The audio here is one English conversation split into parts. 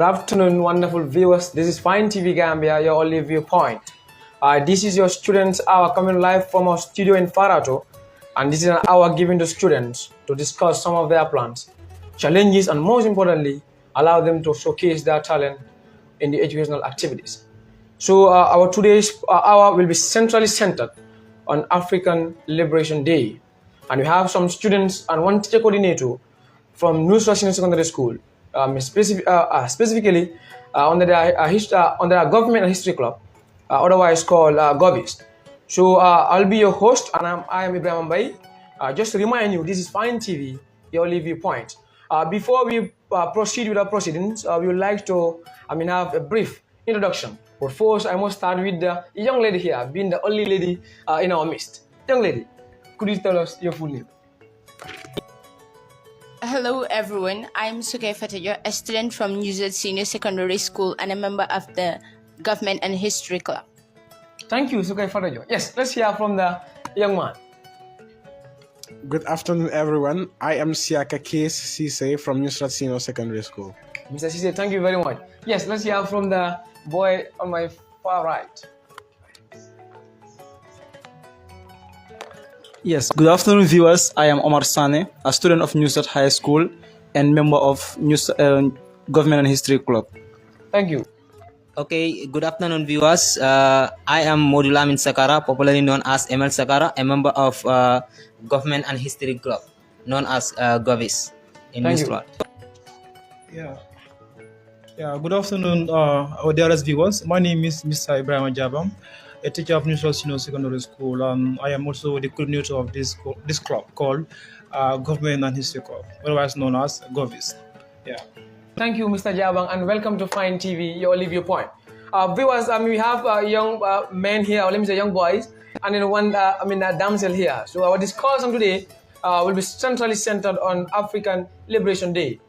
afternoon, wonderful viewers. This is Fine TV Gambia, your only viewpoint. This is your students' hour coming live from our studio in Farato, and this is an hour given to students to discuss some of their plans, challenges, and most importantly, allow them to showcase their talent in the educational activities. So our today's hour will be centrally centered on African Liberation Day, and we have some students and one teacher coordinator from Nusrat Senior Secondary School, specifically under the Government and History Club, otherwise called Govhis. So I'll be your host, and I am Ibrahim Mbai. Just to remind you, this is Fine TV, your only viewpoint. Before we proceed with our proceedings, we would like to, have a brief introduction. But first, I must start with the young lady here, being the only lady in our midst. Young lady, could you tell us your full name? Hello everyone, I'm Sukay Fatajo, a student from Nusrat Senior Secondary School and a member of the Government and History Club. Thank you, Sukay Fatajo. Yes, let's hear from the young man. Good afternoon, everyone. I am Siaka Case Sise from Nusrat Senior Secondary School. Mr. Sise, thank you very much. Yes, let's hear from the boy on my far right. Yes, good afternoon, viewers. I am Omar Sane, a student of Nusrat High School and member of Government and History Club. Thank you. Okay, good afternoon, viewers. I am Modulamin Sakara, popularly known as ML Sakara, a member of Government and History Club, known as Govhis in Nusrat. Yeah. Good afternoon, our dearest viewers. My name is Mr. Ibrahim Jabam, a teacher of Nusrat Senior Secondary School. I am also the coordinator of this club called Government and History Club, otherwise known as Govhis. Yeah. Thank you, Mr. Jabang, and welcome to Fine TV, your only viewpoint. Viewers, we have young men here, or let me say young boys, and then one, damsel here. So our discussion today will be centrally centered on African Liberation Day.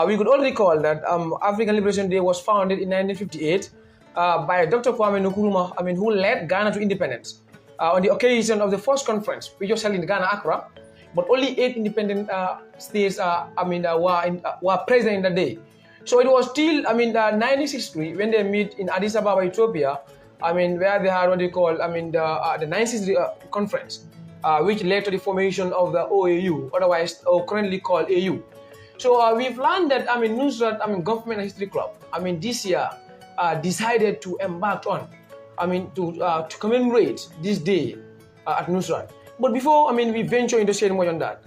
We could all recall that African Liberation Day was founded in 1958 by Dr. Kwame Nkrumah, who led Ghana to independence on the occasion of the first conference, which was held in Ghana, Accra. But only 8 independent states, were present in that day. So it was till, 1963 when they meet in Addis Ababa, Ethiopia. Where they had what they call, the 1963 conference, which led to the formation of the OAU, otherwise currently called AU. So we've learned that Nusrat, Government and History Club, this year decided to embark on, to commemorate this day at Nusrat. But before we venture into sharing more on that,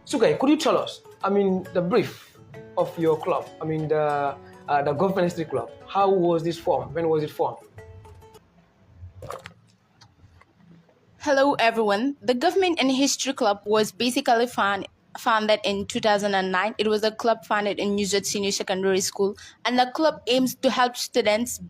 Sukay, could you tell us, the brief of your club, the Government History Club? How was this formed? When was it formed? Hello everyone, the Government and History Club was basically founded in 2009. It was a club founded in Nusrat Senior Secondary School, and the club aims to help students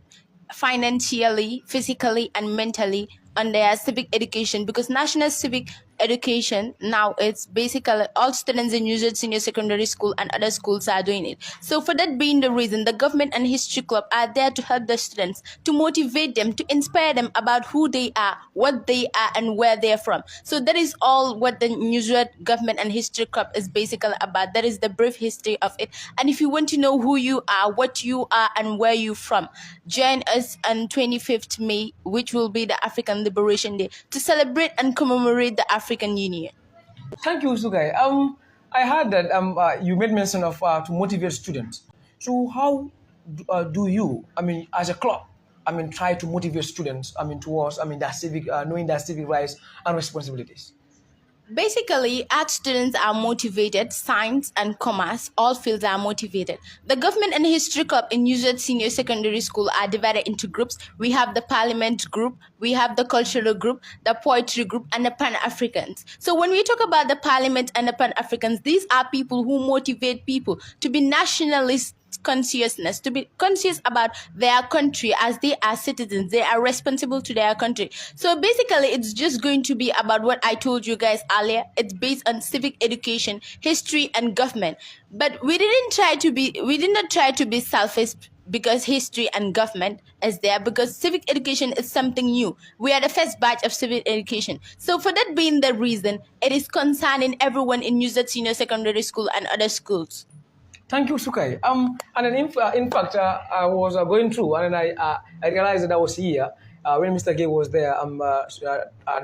financially, physically, and mentally on their civic education, because national civic education now, it's basically all students in Nusrat Senior Secondary School and other schools are doing it. So for that being the reason, the Government and History Club are there to help the students, to motivate them, to inspire them about who they are, what they are, and where they're from. So that is all what the Nusrat Government and History Club is basically about. That is the brief history of it. And if you want to know who you are, what you are, and where you're from, join us on 25th May, which will be the African Liberation Day, to celebrate and commemorate the African Union. Thank you, Sukay. I heard that you made mention of to motivate students. So how do you, as a club, try to motivate students, towards, their civic, knowing their civic rights and responsibilities? Basically, art students are motivated, science and commerce, all fields are motivated. The Government and History Club in Nusrat Senior Secondary School are divided into groups. We have the Parliament group, we have the Cultural group, the Poetry group, and the Pan-Africans. So when we talk about the Parliament and the Pan-Africans, these are people who motivate people to be nationalist consciousness, to be conscious about their country as they are citizens. They are responsible to their country. So basically, it's just going to be about what I told you guys earlier. It's based on civic education, history, and government. But we did not try to be selfish, because history and government is there, because civic education is something new. We are the first batch of civic education. So for that being the reason, it is concerning everyone in Nusrat Senior Secondary School and other schools. Thank you, Sukai. And then in fact, I was going through, and then I realized that I was here when Mr. Gay was there.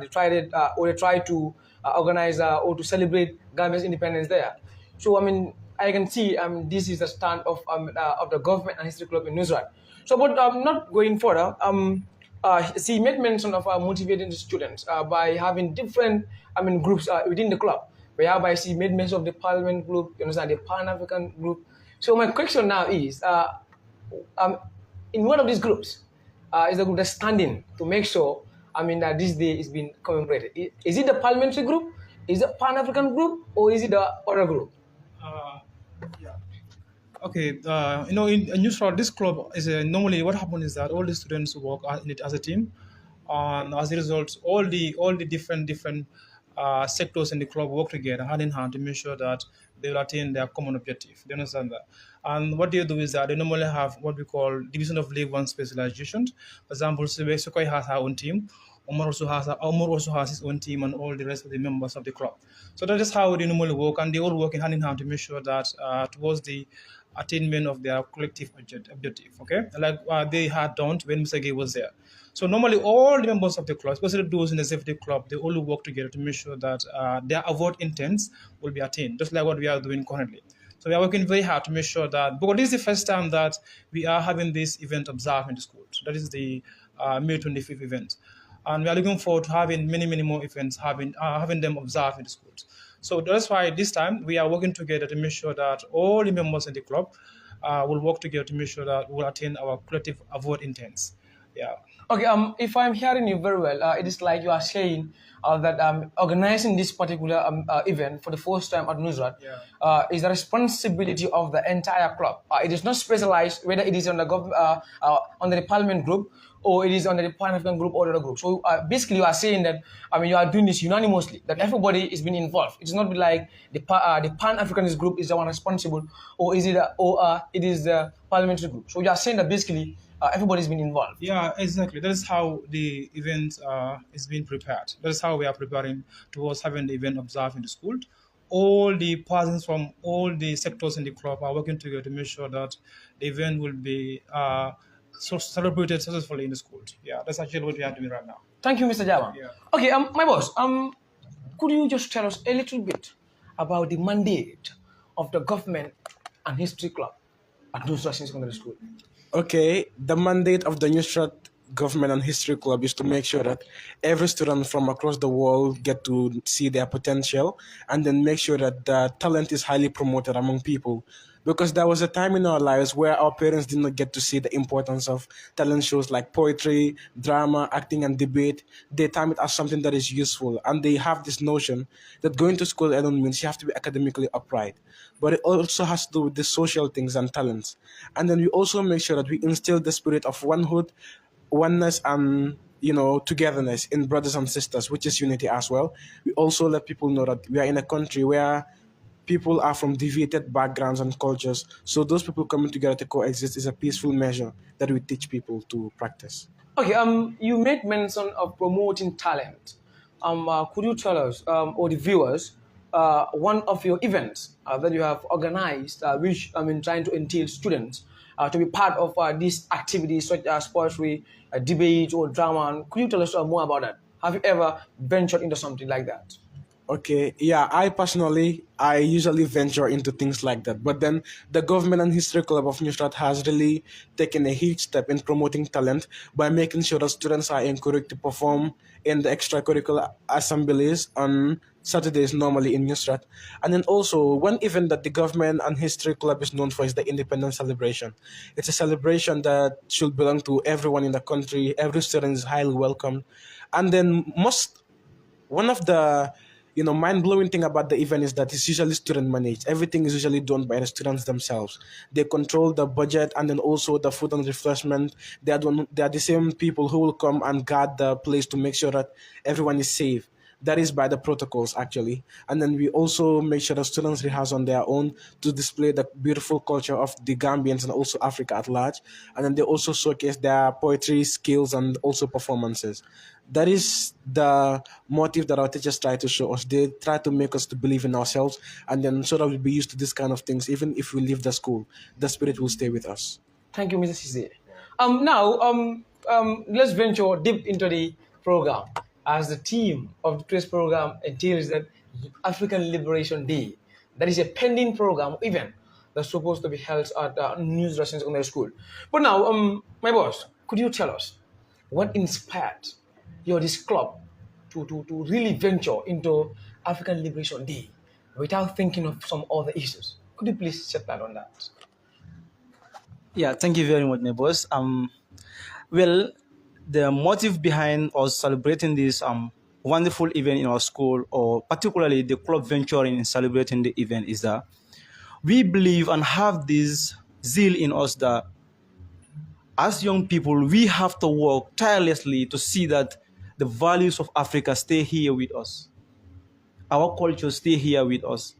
They tried it, or they tried to organize or to celebrate Gambia's independence there. So I mean, I can see this is the stand of the government and history club in Nusrat. So, but not going further. She made mention of motivating the students by having different, groups within the club. Whereby she made mention of the Parliament group, you understand, the Pan African group. So my question now is, um, in one of these groups, is the group that's standing to make sure, that this day is being commemorated. Is it the parliamentary group? Is it Pan African group, or is it the other group? Uh, Okay, in Nusrat, this club is normally what happens is that all the students work in it as a team, and as a result, all the different sectors in the club work together hand in hand to make sure that they will attain their common objective. Do you understand that? And what they do is that they normally have what we call division of League One specializations. For example, Sukai has her own team. Omar also has his own team and all the rest of the members of the club. So that is how they normally work, and they all work in hand in hand to make sure that towards the attainment of their collective objective. Okay, like they had done when Mr. Gay was there. So normally all the members of the club, especially those in the safety club, they all work together to make sure that their avowed intents will be attained, just like what we are doing currently. So we are working very hard to make sure that, because this is the first time that we are having this event observed in the school. So that is the May 25th event. And we are looking forward to having many more events, having them observed in the schools. So that's why this time we are working together to make sure that all the members in the club will work together to make sure that we will attain our collective avowed intents. Yeah. Okay, if I'm hearing you very well, it is like you are saying that organizing this particular event for the first time at Nusrat is the responsibility of the entire club. It is not specialized whether it is on the under the parliament group or it is under the Pan African group or the other group. So basically, you are saying that you are doing this unanimously, that everybody is being involved. It's not like the Pan Africanist group is the one responsible, or is it it is the parliamentary group. So you are saying that basically everybody's been involved. Yeah, exactly. That is how the event is being prepared. That is how we are preparing towards having the event observed in the school. All the persons from all the sectors in the club are working together to make sure that the event will be celebrated successfully in the school. Yeah, that's actually what we are doing right now. Thank you, Mr. Jama. Yeah. Okay, my boss, could you just tell us a little bit about the mandate of the government and history club at Nusrat Secondary School? Okay, the mandate of the Nusrat Government and History Club is to make sure that every student from across the world get to see their potential, and then make sure that the talent is highly promoted among people. Because there was a time in our lives where our parents did not get to see the importance of talent shows like poetry, drama, acting, and debate. They time it as something that is useful, and they have this notion that going to school alone means you have to be academically upright. But it also has to do with the social things and talents. And then we also make sure that we instill the spirit of onehood, oneness, and togetherness in brothers and sisters, which is unity as well. We also let people know that we are in a country where people are from deviated backgrounds and cultures. So those people coming together to coexist is a peaceful measure that we teach people to practice. Okay, you made mention of promoting talent. Could you tell us, or the viewers, one of your events that you have organized, which trying to entail students to be part of these activities such as poetry, debate, or drama? Could you tell us more about that? Have you ever ventured into something like that? Okay, yeah, I usually venture into things like that. But then the Government and History Club of Nusrat has really taken a huge step in promoting talent by making sure that students are encouraged to perform in the extracurricular assemblies on Saturdays normally in Nusrat. And then also, one event that the Government and History Club is known for is the Independence Celebration. It's a celebration that should belong to everyone in the country. Every student is highly welcome. And then one of the mind-blowing thing about the event is that it's usually student managed. Everything is usually done by the students themselves. They control the budget, and then also the food and refreshment. They are the same people who will come and guard the place to make sure that everyone is safe. That is by the protocols, actually. And then we also make sure the students rehearse on their own to display the beautiful culture of the Gambians and also Africa at large. And then they also showcase their poetry skills and also performances. That is the motive that our teachers try to show us. They try to make us to believe in ourselves, and then so that we'll be used to this kind of things. Even if we leave the school, the spirit will stay with us. Thank you, Mr. Cisse. Now, let's venture deep into the program. As the theme of today's program entails that African Liberation Day, that is a pending program event that's supposed to be held at Nusrat Secondary School. But now, my boss, could you tell us what inspired this club to really venture into African Liberation Day without thinking of some other issues? Could you please shed light on that? Yeah, thank you very much, my boss. Well, the motive behind us celebrating this wonderful event in our school, or particularly the club venturing in celebrating the event, is that we believe and have this zeal in us that as young people, we have to work tirelessly to see that the values of Africa stay here with us. Our culture stay here with us.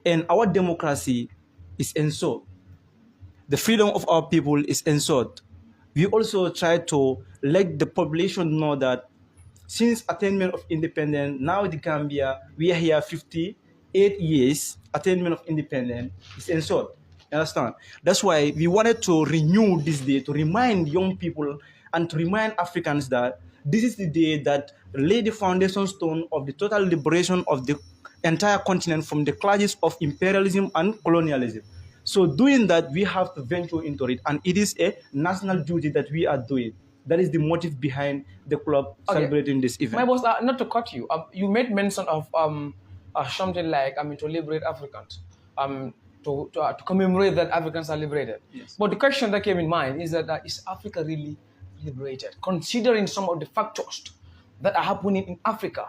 And our democracy is ensured. The freedom of our people is ensured. We also try to let the population know that since attainment of independence, now the Gambia, we are here 58 years, attainment of independence is ensured. You understand? That's why we wanted to renew this day to remind young people and to remind Africans that this is the day that laid the foundation stone of the total liberation of the entire continent from the clutches of imperialism and colonialism. So doing that, we have to venture into it, and it is a national duty that we are doing. That is the motive behind the club celebrating this event. My boss, not to cut you, you made mention of something like, to liberate Africans, to commemorate that Africans are liberated. Yes. But the question that came in mind is that is Africa really liberated? Considering some of the factors that are happening in Africa,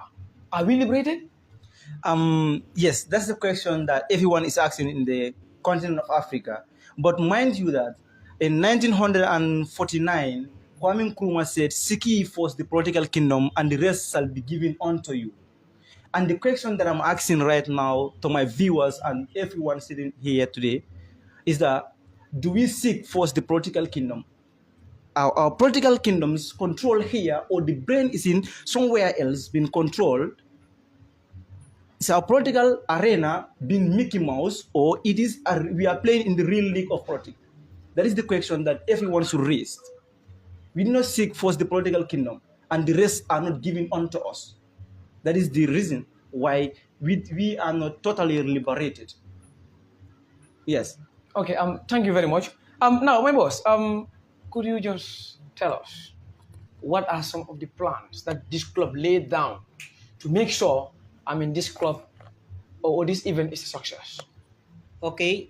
are we liberated? Yes, that's the question that everyone is asking in the continent of Africa. But mind you that in 1949, Kwame Nkrumah said, "Seek ye first the political kingdom, and the rest shall be given unto you." And the question that I'm asking right now to my viewers and everyone sitting here today is that, do we seek first the political kingdom? Our political kingdoms control here, or the brain is in somewhere else being controlled? Is our political arena being Mickey Mouse, or we are playing in the real league of politics? That is the question that everyone should raise. We do not seek first the political kingdom, and the rest are not given unto us. That is the reason why we are not totally liberated. Yes. Okay. Thank you very much. Now, my boss, could you just tell us what are some of the plans that this club laid down to make sure, this club or this event is a success? Okay,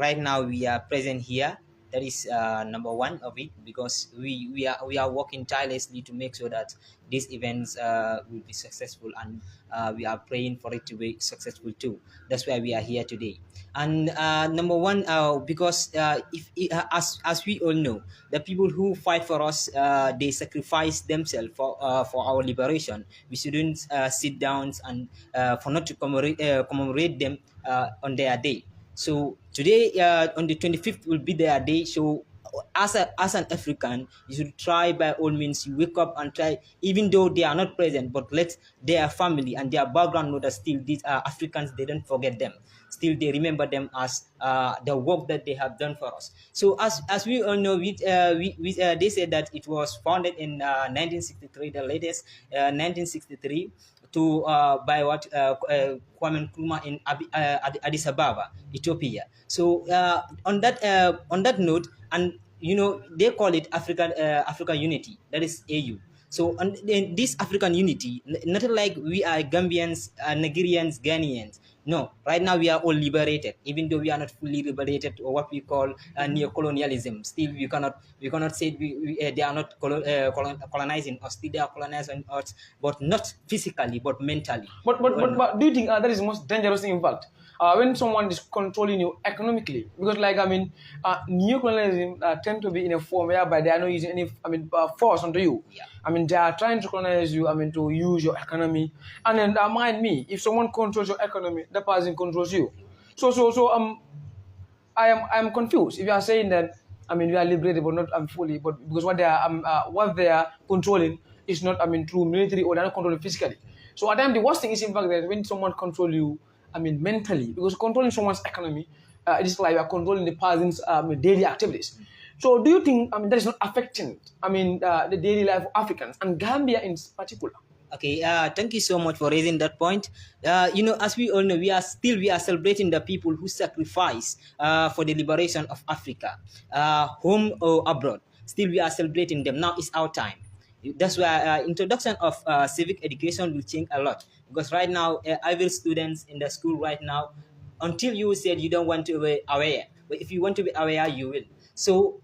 right now we are present here. That is number one of it, because we are working tirelessly to make sure that these events will be successful, and we are praying for it to be successful too. That's why we are here today. And number one, because as we all know, the people who fight for us, they sacrifice themselves for our liberation. We shouldn't sit down and for not to commemorate them on their day. So today, on the 25th, will be their day. So as an African, you should try by all means. You wake up and try, even though they are not present, but let their family and their background know that still these are Africans. They don't forget them. Still, they remember them as the work that they have done for us. So as we all know, they said that it was founded in 1963, the latest 1963. By Kwame Nkrumah in Addis Ababa, Ethiopia. So on that note, and they call it African Unity. That is AU. So this African Unity, not like we are Gambians, Nigerians, Ghanaians. No, right now we are all liberated, even though we are not fully liberated, or what we call neo-colonialism. Still, we cannot say they are not colonizing us. Still, they are colonizing us, but not physically, but mentally. But do you think that is the most dangerous thing, in fact, when someone is controlling you economically? Because, like, I mean, neocolonialism tend to be in a form whereby they are not using any, force onto you. Yeah. I mean, they are trying to colonize you, to use your economy. And then, mind me, if someone controls your economy, the person controls you. So, I am confused. If you are saying that, we are liberated, but not fully, but because what they are controlling is not, through military, or they are not controlling physically. So at times the worst thing is, in fact, that when someone control you, mentally, because controlling someone's economy, it is like you are controlling the person's daily activities. So do you think, that is not affecting, the daily life of Africans and Gambia in particular? Okay, thank you so much for raising that point. As we all know, we are celebrating the people who sacrifice for the liberation of Africa, home or abroad. Still, we are celebrating them. Now it's our time. That's why introduction of civic education will change a lot, because right now, every students in the school right now, until you said you don't want to be aware, but if you want to be aware, you will. So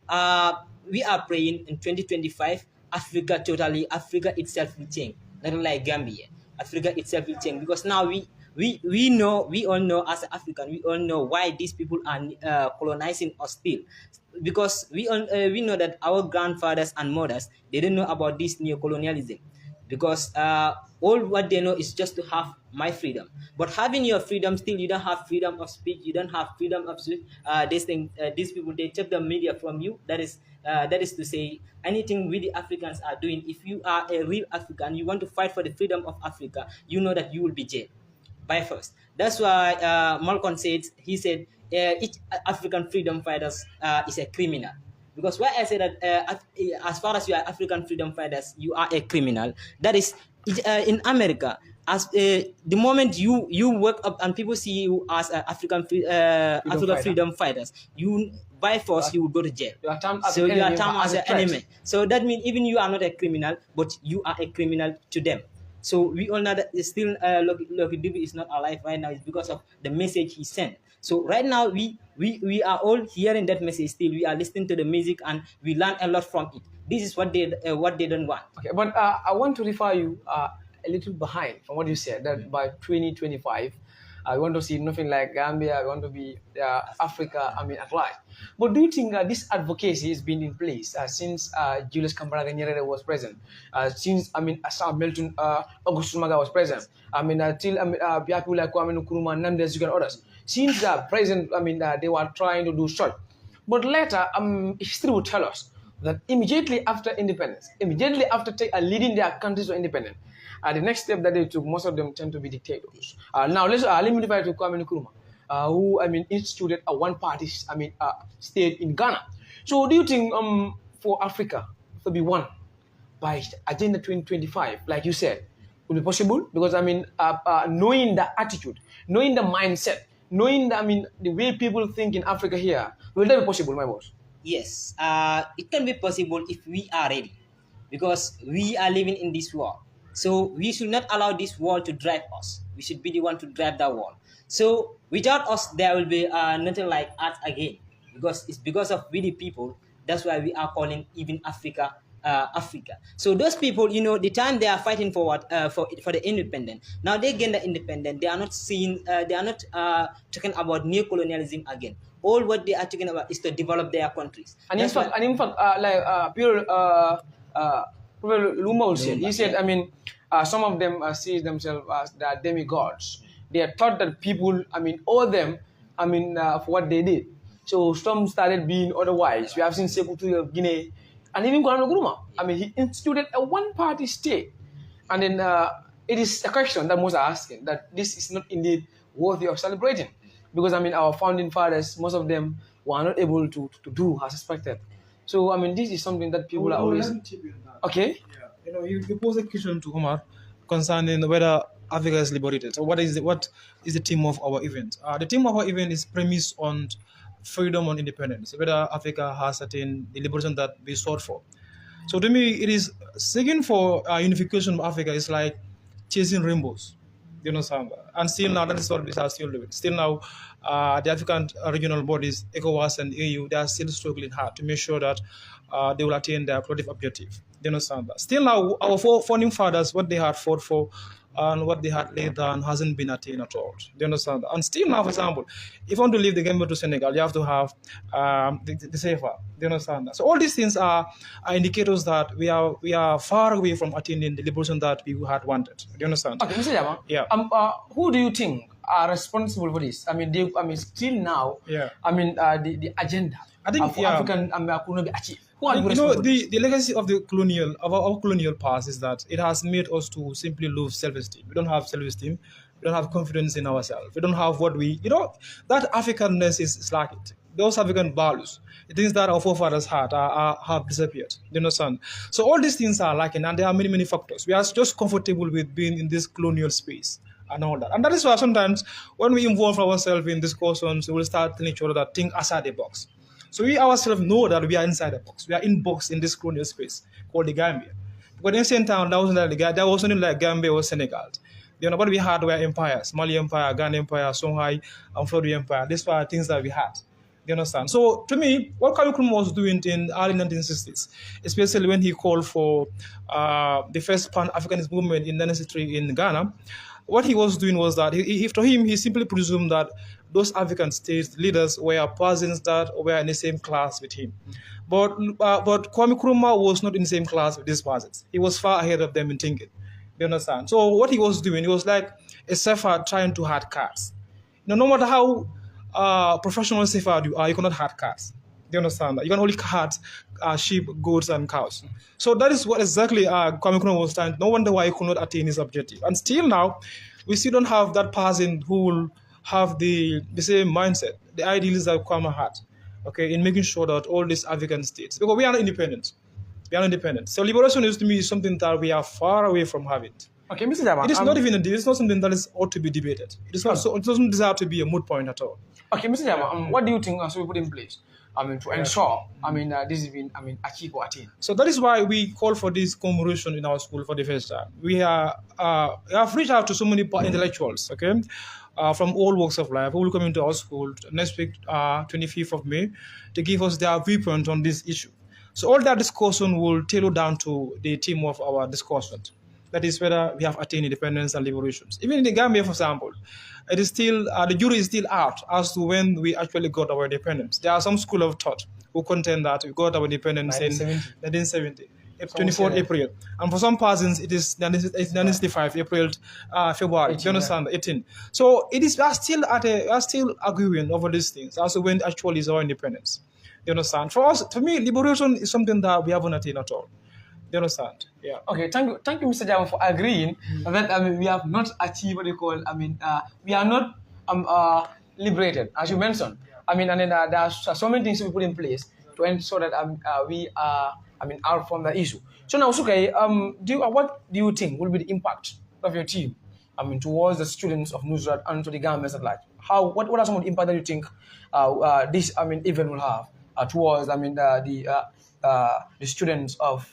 we are praying in 2025, Africa itself will change. Not like Gambia, Africa itself will change, because now we all know as an African, we all know why these people are colonizing us still, because we know that our grandfathers and mothers, they don't know about this neo-colonialism, because all what they know is just to have my freedom. But having your freedom, still you don't have freedom of speech, you don't have freedom of speech. These people, they take the media from you. That is to say, anything we the Africans are doing, if you are a real African, you want to fight for the freedom of Africa, you know that you will be jailed by first. That's why Malcolm said each African freedom fighters is a criminal. Because why I say that as far as you are African freedom fighters, you are a criminal. That is, in America, as the moment you wake up and people see you as African freedom fighters, you by force you will go to jail. You are termed so you are enemy, termed as an enemy. So that means even you are not a criminal, but you are a criminal to them. So we all know that still Lucky Dube is not alive right now. It's because of the message he sent. So right now we are all hearing that message. Still we are listening to the music and we learn a lot from it. This is what they don't want. Okay, but I want to refer you a little behind from what you said, that by 2025, we want to see nothing like Gambia. We want to be Africa, at large. But do you think this advocacy has been in place since Julius Kambarage Nyerere was present? Since Sam Milton Augustus Maga was present? Till people like Kwame Nkrumah, Nnamdi Azikiwe, and others. Since present, they were trying to do such. But later, history will tell us that immediately after independence, immediately after leading their countries to independence, the next step that they took, most of them tend to be dictators. Now let me divide to Kwame Nkrumah, who instituted a one-party state in Ghana. So do you think for Africa to be one by Agenda 2025, like you said, will be possible? Because knowing the attitude, knowing the mindset, knowing the way people think in Africa here, will that be possible, my boss? Yes, it can be possible if we are ready, because we are living in this world. So we should not allow this world to drive us. We should be the one to drive that world. So without us, there will be nothing like us again, because it's because of we the people. That's why we are calling even Africa Africa. So those people, the time they are fighting for the independent, now they gain the independent. They are not seeing. They are not talking about neo-colonialism again. All what they are talking about is to develop their countries. And in fact, Prophet Lumau said, he said, some of them see themselves as the demigods. They are thought that people, owe them, for what they did. So some started being otherwise. We have seen Sekou Touré of Guinea, and even Kwame Nkrumah. He instituted a one-party state. And then it is a question that most are asking, that this is not indeed worthy of celebrating. Because, our founding fathers, most of them were not able to do as expected. So, this is something that people are always... Okay? Yeah. You pose a question to Omar concerning whether Africa is liberated. So what is the theme of our event? The theme of our event is premised on freedom and independence, whether Africa has attained the liberation that we sought for. So to me, it is seeking for unification of Africa is like chasing rainbows. You understand? And still now, that is what we are still doing. Still now, the African regional bodies, ECOWAS and EU, they are still struggling hard to make sure that they will attain their collective objective. You understand? Still now, our founding fathers, what they had fought for and what they had laid down hasn't been attained at all. Do you understand? And still now, for example, if you want to leave the Gambia to Senegal, you have to have the safer. Do you understand? So all these things are indicators that we are far away from attaining the liberation that we had wanted. Do you understand? Okay, Mr. Jama. Yeah. Who do you think are responsible for this? I mean, still now. Yeah. I mean, the agenda. I think, of yeah. African could not be achieved. Who are You know, responsible? the legacy of the colonial of our colonial past is that it has made us to simply lose self-esteem. We don't have self-esteem. We don't have confidence in ourselves. We don't have what we, that Africanness is lacking. Those African values, the things that our forefathers had, have disappeared. You understand? So all these things are lacking, and there are many, many factors. We are just comfortable with being in this colonial space and all that. And that is why sometimes when we involve ourselves in discussions, we will start telling each other that think outside the box. So we ourselves know that we are inside the box. We are in box in this colonial space called the Gambia. But in the same time, that wasn't like Gambia or Senegal. What we had were empires: Mali Empire, Ghana Empire, Songhai, and Florida Empire. These were things that we had. You understand? So to me, what Kwame Nkrumah was doing in early 1960s, especially when he called for the first Pan-Africanist movement in 1963 in Ghana, what he was doing was that to him, he simply presumed that those African state leaders were persons that were in the same class with him. But Kwame Nkrumah was not in the same class with these persons. He was far ahead of them in thinking. You understand? So what he was doing, he was like a surfer trying to hard cards. No matter how professional surfer you are, you cannot hard cards. Do you understand that? You can only hard sheep, goats, and cows. So that is what exactly Kwame Nkrumah was trying. No wonder why he could not attain his objective. And still now, we still don't have that person who will have the same mindset, the ideals that Kwame had, okay, in making sure that all these African states, because we are not independent. We are not independent. So liberation is to me something that we are far away from having. Okay, Mr. Jama. It is not even it's not something that is ought to be debated. It is not. So it doesn't deserve to be a moot point at all. Okay, Mr. Jama. What do you think should we put in place? To ensure, this has been, achieved or attained. So that is why we call for this commemoration in our school for the first time. We have reached out to so many intellectuals, okay, from all walks of life who will come into our school next week, 25th of May, to give us their viewpoint on this issue. So all that discussion will tailor down to the theme of our discussion. That is whether we have attained independence and liberations. Even in the Gambia, for example, it is still the jury is still out as to when we actually got our independence. There are some school of thought who contend that we got our independence in 1970, 24th April, and for some persons it is 1965 April, February. 18, you understand? 18. So it is we are still arguing over these things as to when actually is our independence. You understand? For us, to me, liberation is something that we haven't attained at all. You understand? Yeah. Okay, thank you, Mr. Jama, for agreeing that we have not achieved what you call. We are not liberated, as you mentioned. And then there are so many things we put in place to ensure that we are out from the issue. So now, Sukai, what do you think will be the impact of your team? Towards the students of Nusrat and to the government at large. What are some of the impact that you think this event will have towards the students of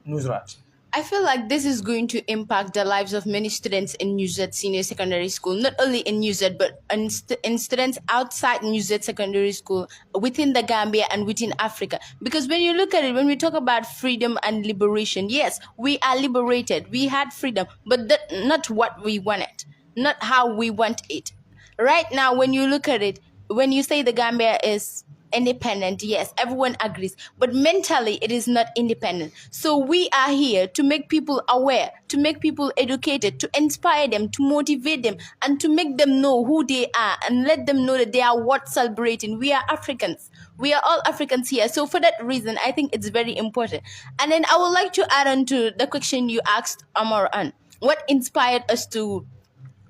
Nusrat? I feel like this is going to impact the lives of many students in Nusrat Senior Secondary School, not only in Nusrat, but in students outside Nusrat Secondary School, within the Gambia and within Africa. Because when you look at it, when we talk about freedom and liberation, yes, we are liberated. We had freedom, but not what we wanted, not how we want it. Right now, when you look at it, when you say the Gambia is independent, yes, everyone agrees, but mentally it is not independent. So we are here to make people aware, to make people educated, to inspire them, to motivate them, and to make them know who they are and let them know that they are worth celebrating. We are Africans. We are all Africans here. So for that reason, I think it's very important. And then I would like to add on to the question you asked Amar on what inspired us to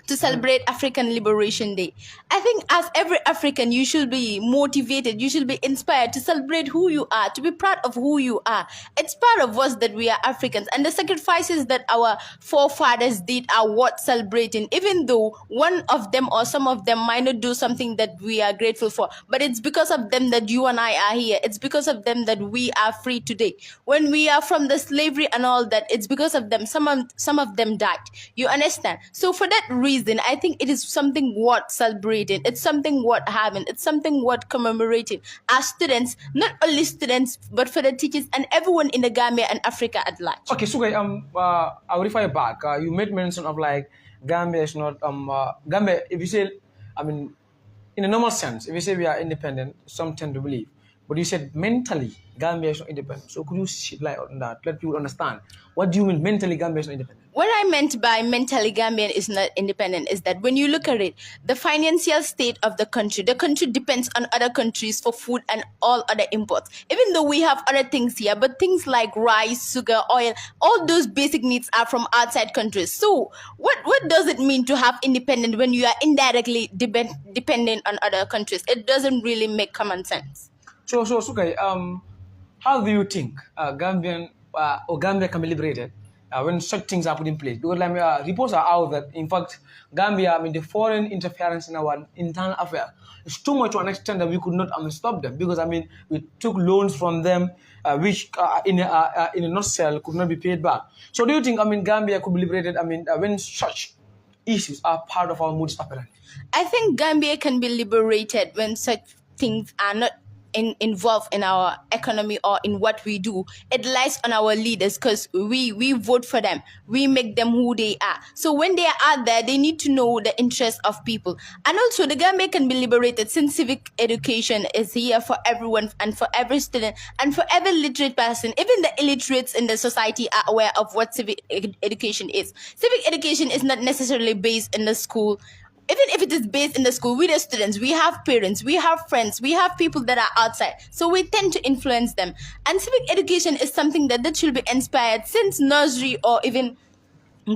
celebrate African Liberation Day. I think as every African, you should be motivated, you should be inspired to celebrate who you are, to be proud of who you are. It's part of us that we are Africans, and the sacrifices that our forefathers did are worth celebrating, even though one of them or some of them might not do something that we are grateful for. But it's because of them that you and I are here. It's because of them that we are free today. When we are from the slavery and all that, it's because of them. Some of them died. You understand? So for that reason, reason, I think it is something worth celebrating. It's something worth having. It's something worth commemorating as students, not only students, but for the teachers and everyone in the Gambia and Africa at large. Okay, so I'll refer back. You made mention of like Gambia is not Gambia. If you say, I mean, in a normal sense, if you say we are independent, some tend to believe. But you said mentally Gambia is not independent. So could you shed light on that? Let people understand. What do you mean mentally Gambia is not independent? What I meant by mentally Gambian is not independent is that when you look at it, the financial state of the country depends on other countries for food and all other imports. Even though we have other things here, but things like rice, sugar, oil, all those basic needs are from outside countries. So what does it mean to have independence when you are indirectly dependent on other countries? It doesn't really make common sense. So Sukai, how do you think Gambian or Gambia can be liberated when such things are put in place? Because reports are out that, in fact, Gambia, the foreign interference in our internal affairs is too much to an extent that we could not stop them. Because, we took loans from them, which in a nutshell could not be paid back. So do you think, Gambia could be liberated, when such issues are part of our modus operandi? I think Gambia can be liberated when such things are not involved in our economy or in what we do. It lies on our leaders because we vote for them. We make them who they are. So when they are out there, they need to know the interests of people. And also the Gambia can be liberated since civic education is here for everyone and for every student and for every literate person. Even the illiterates in the society are aware of what civic education is. Civic education is not necessarily based in the school. Even if it is based in the school, we the students, we have parents, we have friends, we have people that are outside. So we tend to influence them. And civic education is something that should be inspired since nursery or even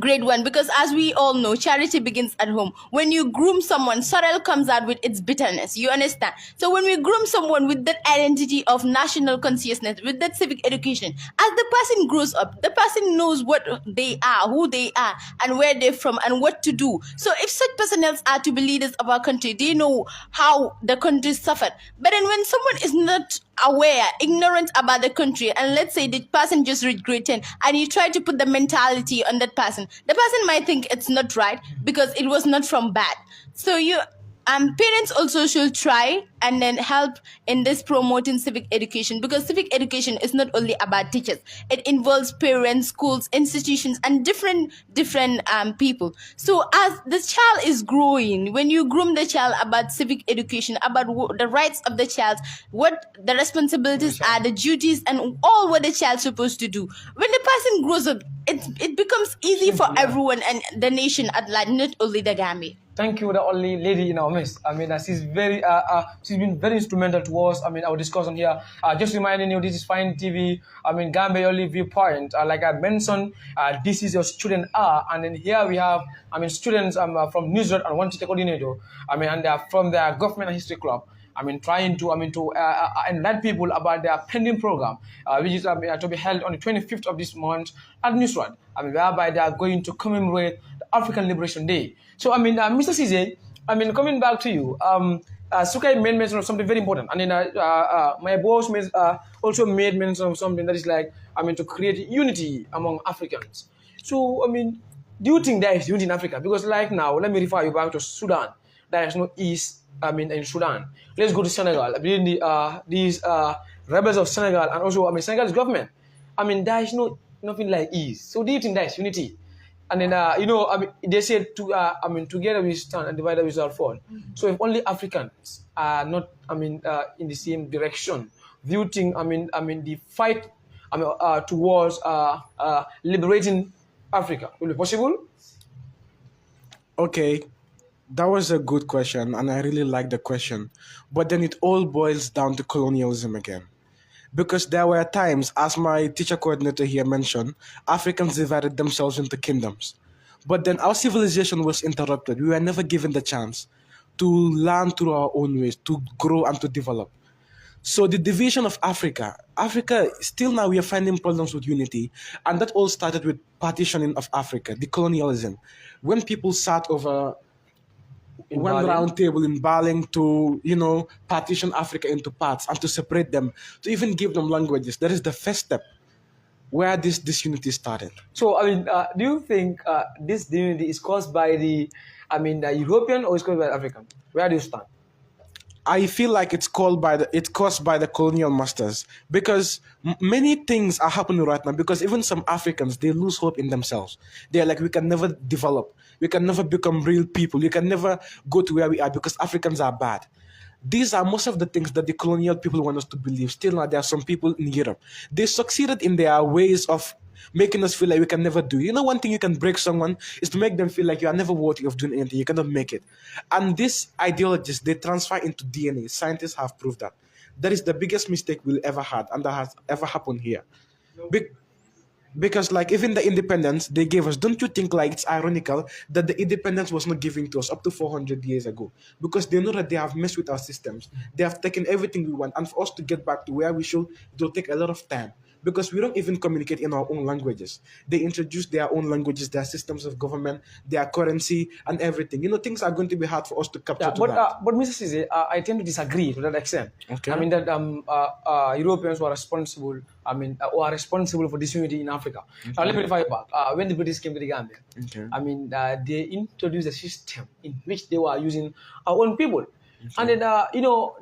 grade 1, because as we all know, charity begins at home. When you groom someone, sorrel comes out with its bitterness. You understand? So when we groom someone with that identity of national consciousness, with that civic education, as the person grows up, the person knows what they are, who they are, and where they're from, and what to do. So if such personnel are to be leaders of our country, they know how the country suffered. But then when someone is not aware, ignorant about the country, and let's say the person just reached grade 10 and you try to put the mentality on that person, the person might think it's not right because it was not from bad. So parents also should try and then help in this promoting civic education, because civic education is not only about teachers. It involves parents, schools, institutions, and different people. So as the child is growing, when you groom the child about civic education, about the rights of the child, what the responsibilities are, the duties, and all what the child's supposed to do, when the person grows up, it becomes easy for everyone and the nation at large, not only the Gambia. Thank you, the only lady in our midst. She's been very instrumental towards, our discussion here. Just reminding you, this is Fine TV. Gambia only viewpoint. Like I mentioned, this is your student R, and then here we have, students from Nusrat and one teacher coordinator. And they are from the Government and History Club. Trying to enlighten people about their pending program, which is to be held on the 25th of this month at Nusrat. Whereby they are going to commemorate the African Liberation Day. So, Mr. CJ, coming back to you, Sukai made mention of something very important. And then my boss also made mention of something that is like, to create unity among Africans. So, do you think there is unity in Africa? Because like now, let me refer you back to Sudan. There is no east, in Sudan. Let's go to Senegal. These rebels of Senegal and also, Senegal's government. There is nothing like east. So, do you think there is unity? And then, they say, together we stand and divided we shall fall. So if only Africans are not, in the same direction, viewing, the fight, towards liberating Africa, will it be possible? Okay, that was a good question, and I really like the question. But then it all boils down to colonialism again. Because there were times, as my teacher coordinator here mentioned, Africans divided themselves into kingdoms. But then our civilization was interrupted. We were never given the chance to learn through our own ways, to grow and to develop. So the division of Africa, still now we are finding problems with unity. And that all started with partitioning of Africa, the colonialism. When people sat over one round table in Baling to, partition Africa into parts and to separate them, to even give them languages. That is the first step where this unity started. So, do you think this unity is caused by the European or it's caused by African? Where do you stand? I feel like it's caused by the colonial masters because many things are happening right now. Because even some Africans, they lose hope in themselves. They're like, we can never develop, we can never become real people, we can never go to where we are because Africans are bad. These are most of the things that the colonial people want us to believe. Still now, there are some people in Europe. They succeeded in their ways of making us feel like we can never do. You know, one thing you can break someone is to make them feel like you are never worthy of doing anything. You cannot make it. And these ideologies, they transfer into DNA. Scientists have proved that. That is the biggest mistake we'll ever had, and that has ever happened here. Be- because like even the independence they gave us, don't you think like it's ironical that the independence was not given to us up to 400 years ago? Because they know that they have messed with our systems, they have taken everything we want, and for us to get back to where we should, it will take a lot of time because we don't even communicate in our own languages. They introduce their own languages, their systems of government, their currency, and everything. You know, things are going to be hard for us to capture Yeah, to that. but Mr. Cisse, I tend to disagree to that extent. Okay. I mean that Europeans were responsible. Were responsible for disunity in Africa. Now let me refer you back. When the British came to the Gambia, Okay. They introduced a system in which they were using our own people. And then,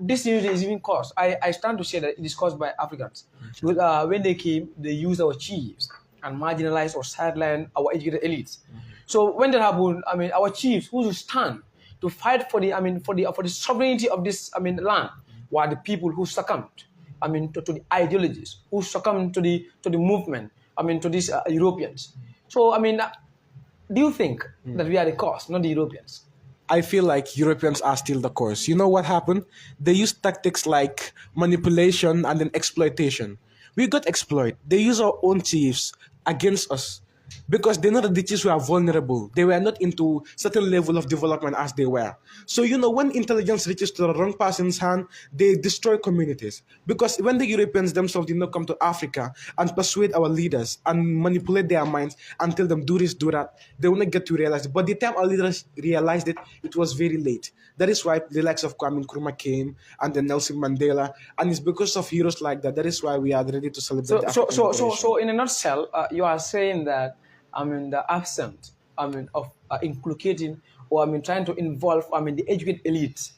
this unity is even caused. I stand to say that it is caused by Africans. Because when they came, they used our chiefs and marginalized or sidelined our educated elites. So when that happened, our chiefs who should stand to fight for the sovereignty of this land were the people who succumbed to the ideologies, who succumbed to the movement, to these Europeans. So do you think that we are the cause, not the Europeans? I feel like Europeans are still the cause. You know what happened? They used tactics like manipulation and then exploitation. We got exploited. They use our own chiefs against us because they know that the chiefs were vulnerable. They were not into certain level of development as they were. So, you know, when intelligence reaches to the wrong person's hand, they destroy communities. Because when the Europeans themselves did not come to Africa and persuade our leaders and manipulate their minds and tell them, do this, do that, they will not get to realize it. But the time our leaders realized it, it was very late. That is why the likes of Kwame Nkrumah came and then Nelson Mandela. And it's because of heroes like that. That is why we are ready to celebrate the African liberation. So in a nutshell, you are saying that the absence of inculcating or trying to involve the educated elites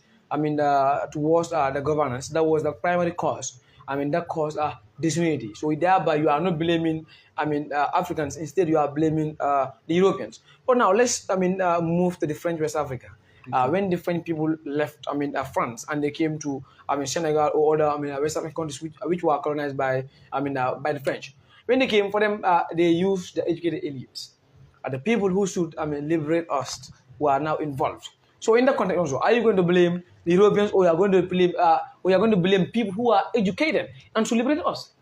towards the governance, that was the primary cause. That caused disunity. So thereby you are not blaming Africans. Instead you are blaming the Europeans. But now let's move to the French West Africa. When the French people left France and they came to Senegal or other West African countries which were colonized by the French. When they came for them, they used the educated elites. The people who should liberate us who are now involved. So in that context also, are you going to blame the Europeans or you are going to blame people who are educated and to liberate us?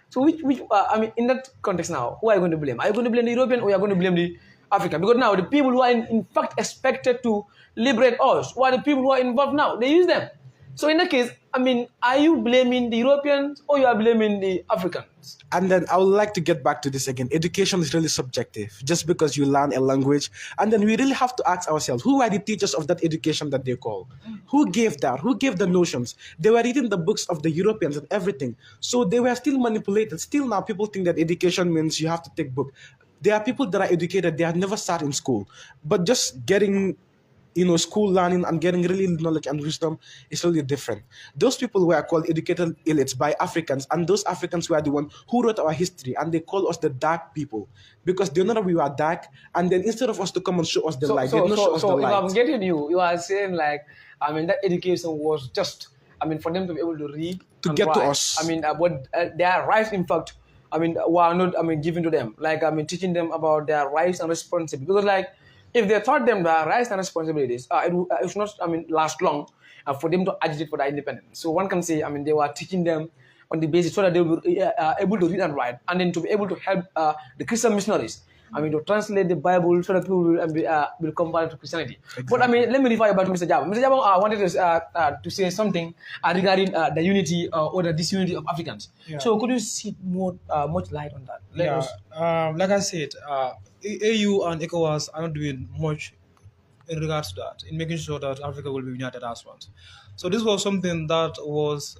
So in that context now, who are you going to blame? Are you going to blame the European or are you going to blame the African? Because now the people who are in fact expected to liberate us, who are the people who are involved now, they use them. So in that case, are you blaming the Europeans or you are blaming the Africans? And then I would like to get back to this again. Education is really subjective. Just because you learn a language, and then we really have to ask ourselves, who are the teachers of that education that they call? Who gave that? Who gave the notions? They were reading the books of the Europeans and everything. So they were still manipulated. Still now people think that education means you have to take book. There are people that are educated, they have never sat in school. But just getting school learning and getting really knowledge and wisdom is really different. Those people were called educated elites by Africans, and those Africans were the ones who wrote our history, and they call us the dark people because they know that we were dark, and then instead of us to come and show us the light, they don't show us the light. So if I'm getting you are saying like, that education was just, for them to be able to read to and get write. to us. But their rights, in fact, were not, given to them. Like, teaching them about their rights and responsibilities. Because, like, if they taught them their rights and responsibilities, it should not, last long for them to agitate for their independence. So one can say, they were teaching them on the basis so that they will be able to read and write, and then to be able to help the Christian missionaries. To translate the Bible so that people will convert to Christianity. Exactly. But let me refer you back to Mr. Jabba. Mr. Jabba wanted to say something regarding the unity or the disunity of Africans. Yeah. So could you see much light on that? Like I said, AU and ECOWAS are not doing much in regards to that, in making sure that Africa will be united as one. So this was something that was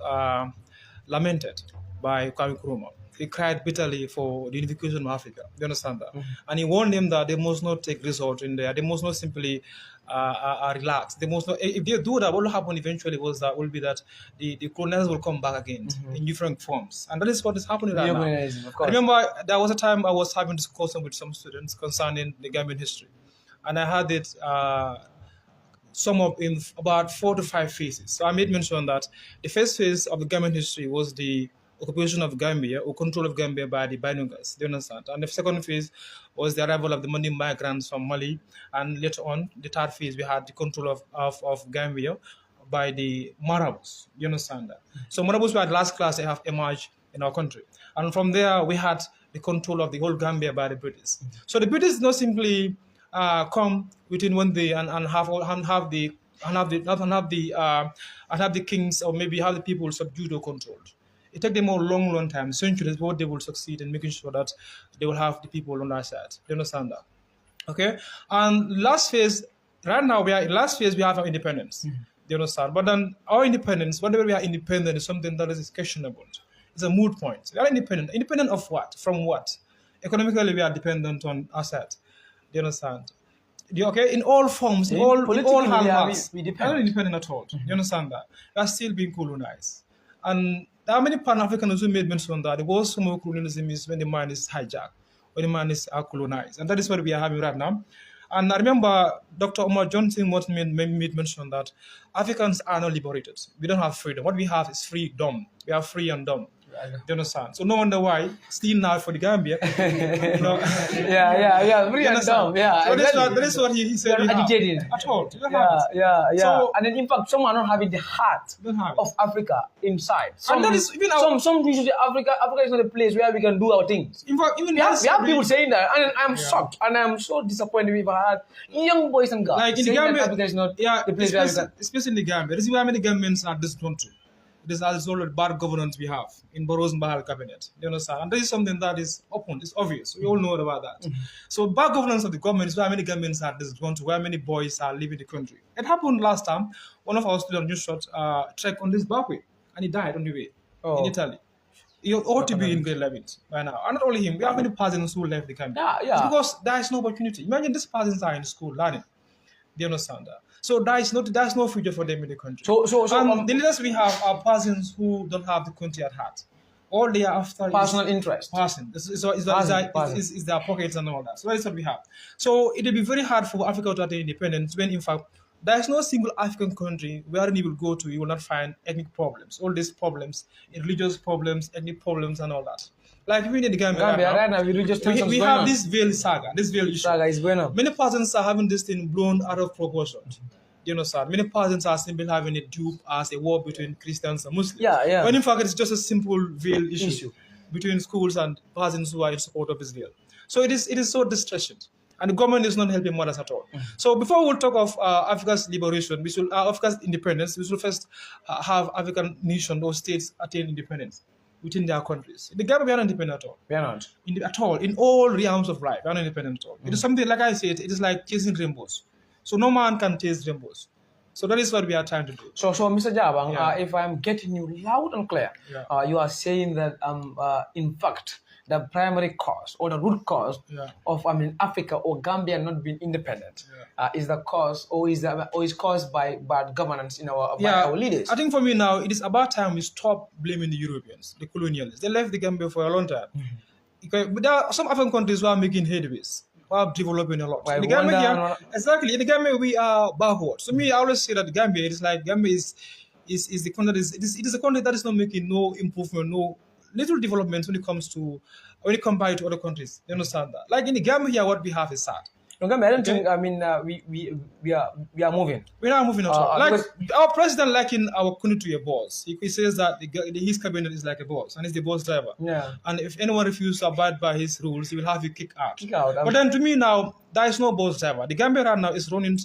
lamented by Kwame Nkrumah. he cried bitterly for the unification of Africa. You understand that? And he warned them that they must not take resort in there. They must not simply relax. They must not. If they do that, what will happen eventually will be that the colonials will come back again in different forms, and that is what is happening right now. Of course. I remember there was a time I was having discussion with some students concerning the Gambian history, and I had it sum up in about 4 to 5 phases. So I made mention that the first phase of the Gambian history was the occupation of Gambia or control of Gambia by the Banungas. Do you understand? And the second phase was the arrival of the Mandi migrants from Mali, and later on, the third phase, we had the control of Gambia by the Marabus. You understand that? So Marabus were the last class they have emerged in our country. And from there, we had the control of the whole Gambia by the British. So the British not simply come within one day and have the kings or maybe have the people subdued or controlled. It takes them a long time, centuries, before they will succeed in making sure that they will have the people on their side. Do you understand that? Okay. And last phase, right now we are in last phase. We have our independence. Do you understand? But then our independence, whenever we are independent, is something that is questionable. It's a moot point. We are independent. Independent of what? From what? Economically, we are dependent on assets. Do you understand? Okay, in all forms, in all hallmarks, we are not independent at all. You understand that? We are still being colonized. And there are many Pan-Africans who made mention that the worst form of colonialism is when the mind is hijacked, when the mind is colonized. And that is what we are having right now. And I remember Dr. Omar Johnson made mention that Africans are not liberated. We don't have freedom. What we have is freedom. We are free and dumb. Do you understand? So no wonder why still now for the Gambia. Free and dumb. Yeah, so that is what he said. Agitated. At all. So, and then in fact, some are not having the heart of Africa inside. And that is even some people say Africa is not a place where we can do our things. In fact, even we have people saying that, and I'm shocked, and I'm so disappointed if I had young boys and girls like in the Gambia, Africa is not the place where we can. Especially in the Gambia. This is why many Gambians are disgruntled. This is all the bad governance we have in Barrow's Bahal cabinet. You understand? And this is something that is open, it's obvious. We all know about that. So bad governance of the government is why many Gambians are disgruntled, why many boys are leaving the country. It happened last time. One of our students, Nusrat, trekked on this backway, and he died on the way in Italy. He ought to be in grade 11 by now. And not only him, we have many persons who left the country. It's because there is no opportunity. Imagine these persons are in school learning. Do you understand that? So there's no future for them in the country. So the leaders we have are persons who don't have the country at heart. All they are after personal interest. Is their pockets and all that. So that's what we have. So it will be very hard for Africa to attain independence when in fact there is no single African country where you will go to, you will not find ethnic problems. All these problems, religious problems, ethnic problems and all that. Like we in the Gambia right now, we have this veil saga, this veil issue. Saga is going on. Many persons are having this thing blown out of proportion. You know, sir. Many persons are simply having it duped as a war between Christians and Muslims. When in fact it's just a simple veil issue between schools and persons who are in support of Israel. So it is so distressing. And the government is not helping mothers at all. So before we talk of Africa's liberation, Africa's independence, we should first have African nations or states attain independence within their countries. In the Gambia, we are not independent at all. We are not. At all. In all realms of life, we are not independent at all. It is something, like I said, it is like chasing rainbows. So no man can chase rainbows. So that is what we are trying to do. So Mr. Jabang, if I'm getting you loud and clear, you are saying that in fact, the primary cause or the root cause of Africa or Gambia not being independent is the cause or is caused by bad governance in by our leaders. I think for me now it is about time we stop blaming the Europeans, the colonialists. They left the Gambia for a long time. But there are some African countries who are making headways, who are developing a lot. In the Gambia, exactly. In the Gambia we are backward. So me, I always say that the Gambia is like Gambia is the country it is a country that is not making no improvement, no little developments when it comes to compared to other countries. You understand that? Like in the Gambia here, what we have is sad. No, Gambia, I don't think. I mean, we are moving. We're not moving at all. Like our president liking our country to a boss. He says that his cabinet is like a boss and he's the boss driver. Yeah. And if anyone refuses to abide by his rules, he will have you kicked out. But then to me now, there is no boss driver. The Gambia right now is running.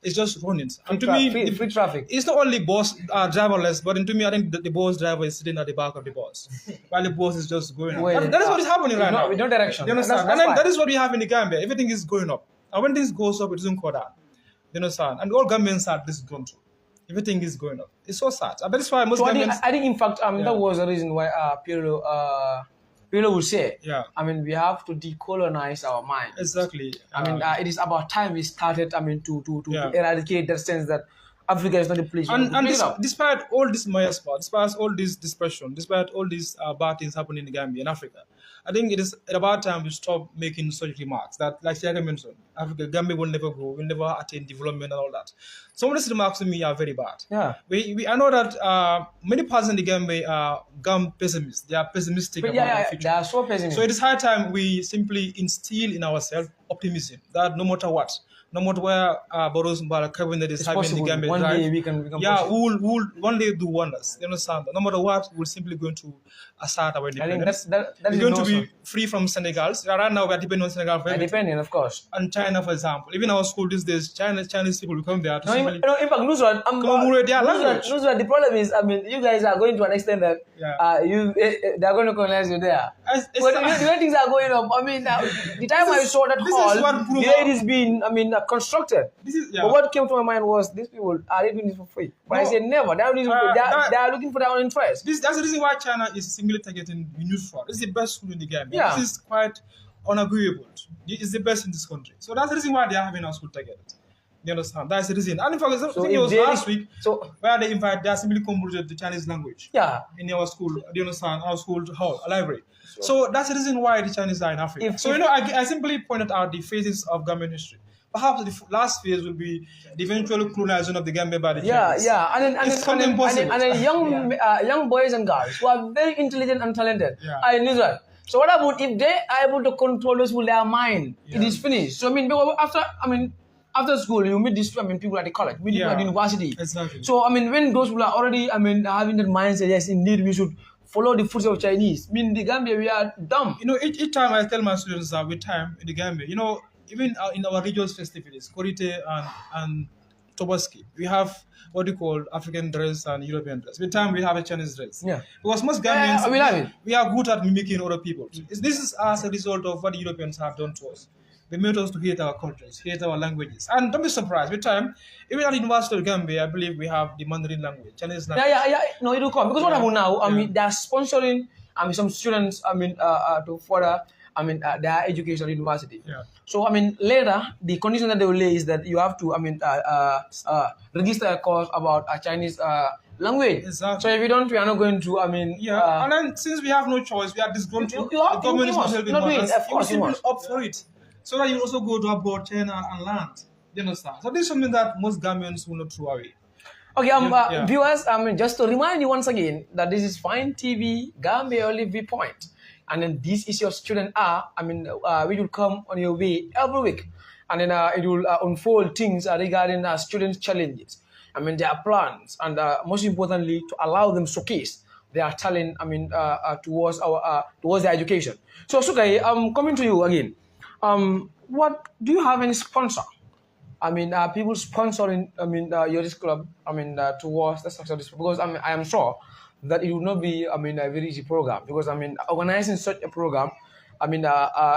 It's just running. And to me, free traffic. It's not only boss driverless, but to me, I think the boss driver is sitting at the back of the bus, while the boss is just going up. That is what is happening right now. With no direction. You understand? And then that is what we have in the Gambia. Everything is going up. And when this goes up, it doesn't go down. You understand? And all Gambians are disgruntled. Everything is going up. It's so sad. And that is why most Gambians... I think in fact, that was the reason why Pirlo people will say, Yeah. I mean, we have to decolonize our mind. Exactly. I mean, it is about time we started, I mean, to Yeah. eradicate that sense that Africa is not a place. Despite all this miasma, despite all this dispersion, despite all these bad things happening in Gambia and Africa, I think it is about time we stop making such remarks that, like Siaga mentioned, Africa, Gambia will never grow, will never attain development and all that. Some of these remarks to me are very bad. Yeah. I know that many parts in the Gambia are pessimists. They are pessimistic about the future. They are so pessimistic. So it is high time we simply instill in ourselves optimism that no matter what, no matter where Boros Mbala cabinet is having possible. the Gambia One drive, day we can we'll one day do wonders. You understand? No matter what, we're simply going to assert our independence. That we're is going to be free from Senegal. Right now, we're depending on Senegal for everything. Depending, of course. And China, for example. Even our school these days, Chinese people will come there to in fact, Nusrat, Nusrat, the problem is, I mean, you guys are going to an extent that they're going to colonize you there. The way things are going on, I mean, the time I saw that hall, the way it is being, I mean, constructed. But what came to my mind was, these people, are they doing this for free? But I said, never. They are looking for their own interest. That's the reason why China is singly targeting Nusrat. It's the best school in the Gambia. Yeah. This is quite unagreeable. It's the best in this country. So that's the reason why they are having our school targeted. You understand? That's the reason. And in fact, I think it was last week where they simply converted the Chinese language. Yeah. In our school, do you understand? Our school hall, a library. So that's the reason why the Chinese are in Africa. I simply pointed out the phases of Gambian history. Perhaps the last phase will be the eventual colonization of the Gambia by the Chinese. Yeah. And then young boys and girls who are very intelligent and talented are in Nusrat. So what about if they are able to control those with their mind? It is finished. So I mean, after school, you meet these people at the college, meet people at the university. Exactly. So I mean, when those people are already, I mean, having that mindset, yes, indeed, we should follow the footsteps of Chinese. I mean, the Gambia, we are dumb. Each time I tell my students that with time in the Gambia, even in our religious festivities, Korite and Tobaski, we have what we call African dress and European dress. With time, we have a Chinese dress. Yeah. Because most Gambians, we are good at mimicking other people. This is as a result of what the Europeans have done to us. They made us to hate our cultures, hate our languages. And don't be surprised, with time, even at the University of Gambia, I believe we have the Mandarin language, Chinese language. No, it will come. Because what happened now, I mean, they are sponsoring, some students, to further, their education at university. Yeah. So, later, the condition that they will lay is that you have to, register a course about a Chinese language. Exactly. So if you don't, we are not going to, and then since we have no choice, we are disgruntled. The government is not helping us. You simply opt for it. So that you also go to abroad, China, and land. You understand? So this is something that most Gambians will not throw away. Okay, viewers, just to remind you once again that this is Fine TV, Gambia Only Viewpoint. And then this is your student R, which will come on your way every week. And then it will unfold things regarding students' challenges. Their plans, and most importantly, to allow them showcase their talent, towards their education. So, Sukai, I'm coming to you again. What do you have any sponsor? People sponsoring, your this club, towards the success of this, because I am sure that it will not be, a very easy program, because organizing such a program,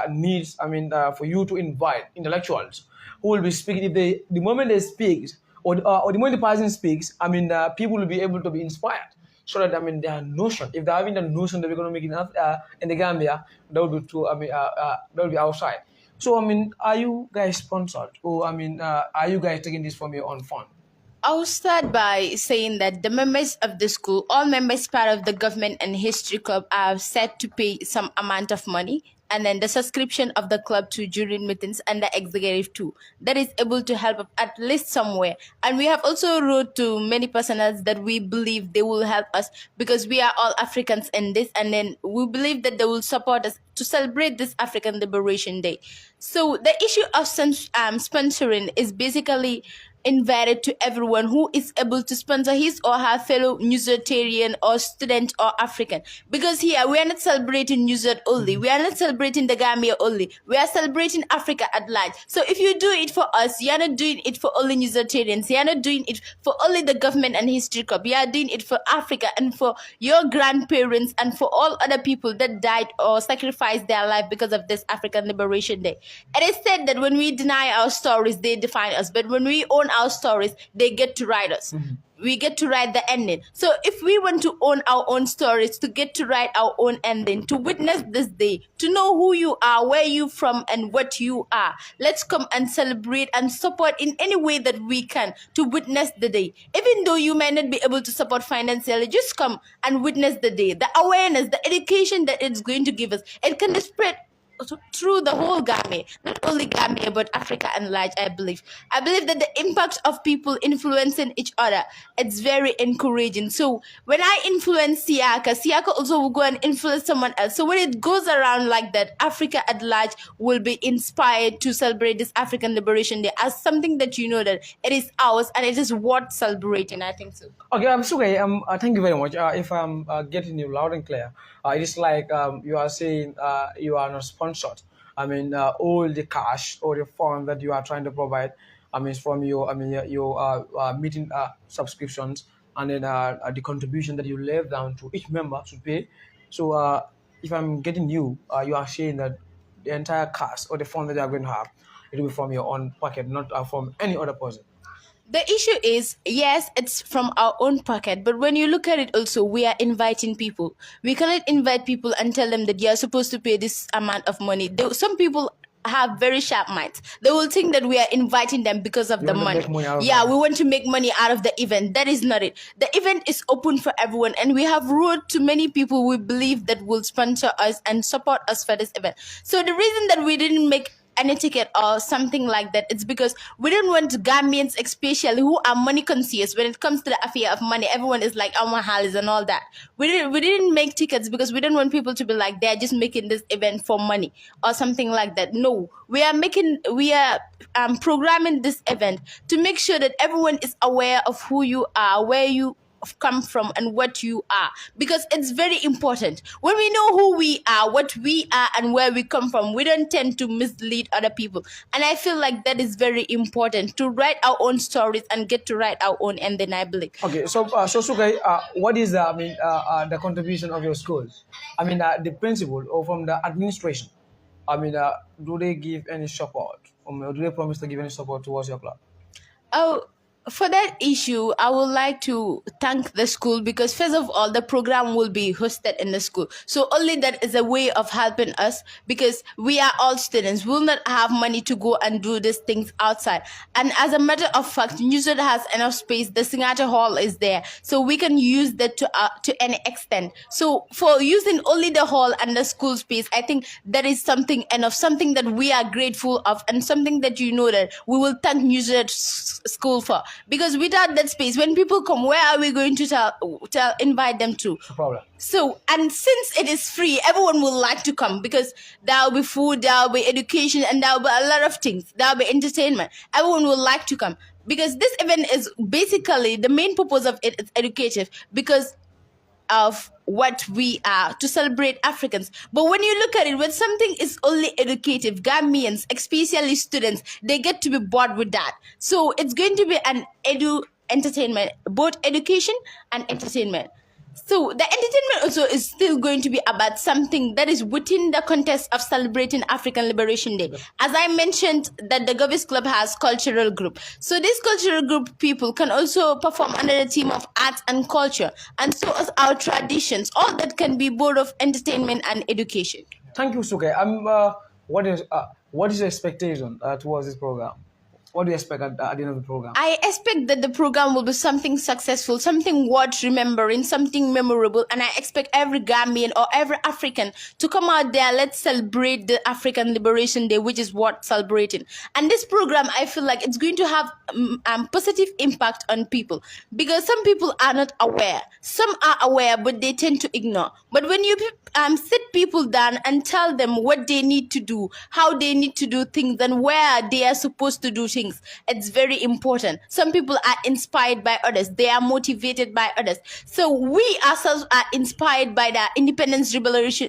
needs, for you to invite intellectuals who will be speaking. If the moment they speak, or the moment the person speaks, people will be able to be inspired. So that their notion, if they're having the notion that we're going to make it in the Gambia, that will be true. That will be outside. So are you guys sponsored, or are you guys taking this from your own fund? I'll start by saying that the members of the school, all members part of the Government and History Club, are set to pay some amount of money, and then the subscription of the club to during meetings and the executive too. That is able to help at least somewhere. And we have also wrote to many personals that we believe they will help us, because we are all Africans in this, and then we believe that they will support us to celebrate this African Liberation Day. So the issue of sponsoring is basically invited to everyone who is able to sponsor his or her fellow Nusratarian or student or African. Because here we are not celebrating Nusrat only, we are not celebrating the Gambia only, we are celebrating Africa at large. So if you do it for us, you are not doing it for only Nusratarians, you are not doing it for only the Government and History Club, you are doing it for Africa and for your grandparents and for all other people that died or sacrificed their life because of this African Liberation Day. It is said that when we deny our stories, they define us, but when we own our stories, they get to write us. we get to write the ending. So if we want to own our own stories, to get to write our own ending, to witness this day, to know who you are, where you from, and what you are, let's come and celebrate and support in any way that we can to witness the day. Even though you may not be able to support financially, just come and witness the day. The awareness, the education that it's going to give us, it can spread through the whole Gambia, not only Gambia but Africa and large. I believe that the impact of people influencing each other, it's very encouraging. So when I influence Siaka also will go and influence someone else. So when it goes around like that, Africa at large will be inspired to celebrate this African Liberation Day as something that you know that it is ours and it is worth celebrating. I think so. Okay, I'm Sugai. Thank you very much. If I'm getting you loud and clear, it is like you are saying you are not sponsored. I mean, all the cash or the fund that you are trying to provide, I mean, from your, your meeting subscriptions, and then the contribution that you lay down to each member to pay. So, if I'm getting you, you are saying that the entire cash or the fund that you are going to have, it will be from your own pocket, not from any other person. The issue is, yes, it's from our own pocket, but when you look at it also, we are inviting people. We cannot invite people and tell them that you are supposed to pay this amount of money. Some people have very sharp minds. They will think that we are inviting them because of the money. Yeah, we want to make money out of the event. That is not it. The event is open for everyone, and we have wrote to many people we believe that will sponsor us and support us for this event. So the reason that we didn't make any ticket or something like that, it's because we don't want Gambians, especially who are money conscious when it comes to the affair of money. Everyone is like Halis and all that. We didn't make tickets because we don't want people to be like they're just making this event for money or something like that. No, we are programming this event to make sure that everyone is aware of who you are, where you come from, and what you are, because it's very important. When we know who we are, what we are, and where we come from, we don't tend to mislead other people. And I feel like that is very important, to write our own stories and get to write our own ending, I believe. Okay, so Sugai, what is the contribution of your school? I mean, the principal or from the administration. I mean, do they give any support, or do they promise to give any support towards your club? Oh, for that issue, I would like to thank the school, because first of all, the program will be hosted in the school. So only that is a way of helping us, because we are all students. We will not have money to go and do these things outside. And as a matter of fact, Nusrat has enough space. The Singata Hall is there. So we can use that to any extent. So for using only the hall and the school space, I think that is something enough, something that we are grateful of, and something that you know that we will thank Nusrat school for. Because without that space, when people come, where are we going to invite them to? No problem. So, and since it is free, everyone will like to come, because there will be food, there will be education, and there will be a lot of things. There will be entertainment. Everyone will like to come, because this event is basically, the main purpose of it is educative, because of what we are, to celebrate Africans. But when you look at it, when something is only educative, Gambians, especially students, they get to be bored with that. So it's going to be an entertainment, both education and entertainment. So the entertainment also is still going to be about something that is within the context of celebrating African Liberation Day. As I mentioned, that the Govhis Club has cultural group. So this cultural group people can also perform under the theme of arts and culture, and so as our traditions. All that can be both of entertainment and education. Thank you, Sugai. What is your expectation towards this program? What do you expect at the end of the program? I expect that the program will be something successful, something worth remembering, something memorable, and I expect every Gambian or every African to come out there. Let's celebrate the African Liberation Day, which is worth celebrating. And this program, I feel like it's going to have positive impact on people, because some people are not aware. Some are aware, but they tend to ignore. But when you sit people down and tell them what they need to do, how they need to do things, and where they are supposed to do things, it's very important. Some people are inspired by others. They are motivated by others. So we ourselves are inspired by the independence celebration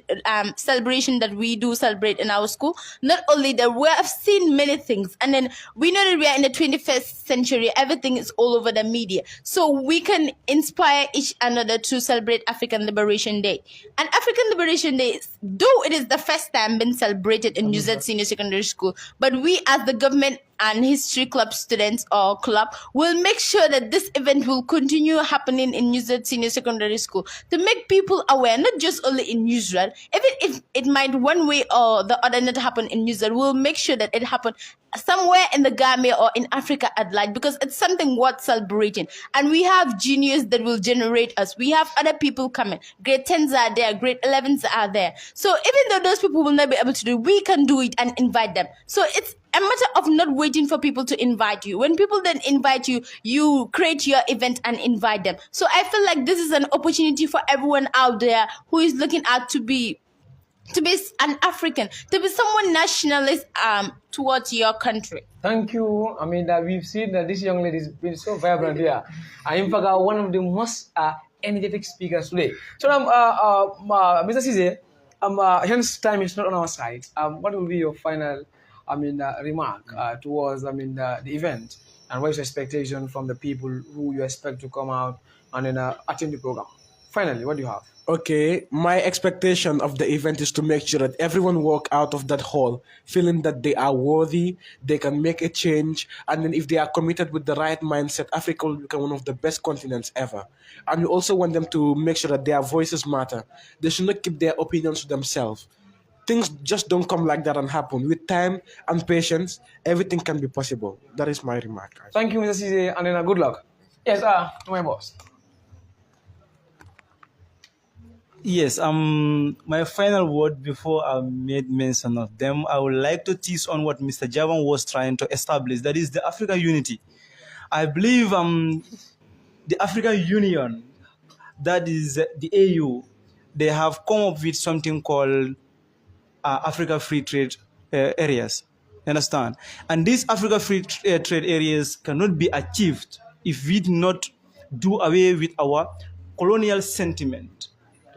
that we do celebrate in our school. Not only that, we have seen many things, and then we know that we are in the 21st century. Everything is all over the media. So we can inspire each another to celebrate African Liberation Day. And African Liberation Day, though it is the first time been celebrated in Nusrat Senior Secondary School, but we as the government and History Club students or club will make sure that this event will continue happening in Nusrat Senior Secondary School to make people aware, not just only in Nusrat, even if it might one way or the other not happen in Nusrat, we'll make sure that it happen somewhere in the Gambia or in Africa at large, because it's something worth celebrating. And we have genius that will generate us. We have other people coming. Grade 10s are there, grade 11s are there. So even though those people will not be able to do it, we can do it and invite them. So it's a matter of not waiting for people to invite you. When people then invite you, you create your event and invite them. So I feel like this is an opportunity for everyone out there who is looking out to be an African, to be someone nationalist towards your country. Thank you. I mean, we've seen that this young lady has been so vibrant here. And in fact, one of the most energetic speakers today. So, Mr. Cisse, hence time is not on our side. What will be your final, remark towards, the event, and what is your expectation from the people who you expect to come out and then attend the program? Finally, what do you have? Okay, my expectation of the event is to make sure that everyone walk out of that hall feeling that they are worthy, they can make a change, and then if they are committed with the right mindset, Africa will become one of the best continents ever. And we also want them to make sure that their voices matter. They should not keep their opinions to themselves. Things just don't come like that and happen. With time and patience, everything can be possible. That is my remark. Thank you, Mr. Cisse, and then good luck. Yes, my boss. Yes, my final word before I made mention of them, I would like to tease on what Mr. Javan was trying to establish, that is the African unity. I believe the African Union, that is the AU, they have come up with something called Africa Free Trade areas. You understand? And these Africa Free Trade areas cannot be achieved if we do not do away with our colonial sentiment.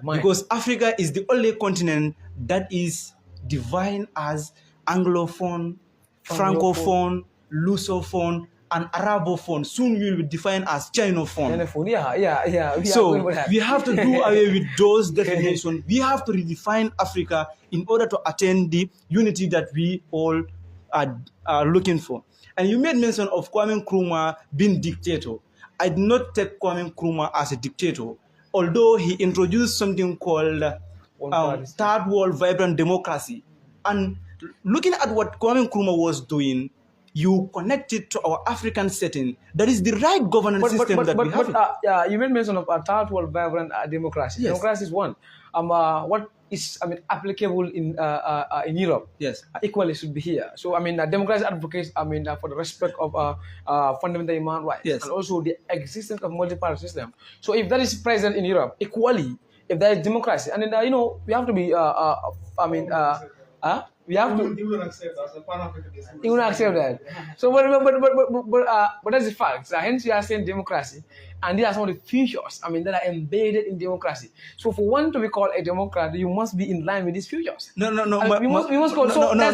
Because Africa is the only continent that is defined as Anglophone, Francophone, Lusophone, and Arabophone. Soon we will be defined as Chinophone. Yeah. So we have to do away with those definitions. We have to redefine Africa in order to attain the unity that we all are looking for. And you made mention of Kwame Nkrumah being dictator. I do not take Kwame Nkrumah as a dictator, although he introduced something called third world vibrant democracy. And looking at what Kwame Nkrumah was doing, you connect it to our African setting. That is the right governance system that we have. You made mention of a third world vibrant democracy. Yes. Democracy is one. What is applicable in Europe? Yes. Equally should be here. So democracy advocates for the respect of fundamental human rights, yes, and also the existence of multi-party system. So if that is present in Europe equally, if there is democracy, and then we have to be we have to. You will accept as a Pan-Africanism. You will accept that. So, but that's the fact. So hence, we are saying democracy, and these are some of the features. that are embedded in democracy. So, for one to be called a democrat, you must be in line with these features. No. We must call. No. I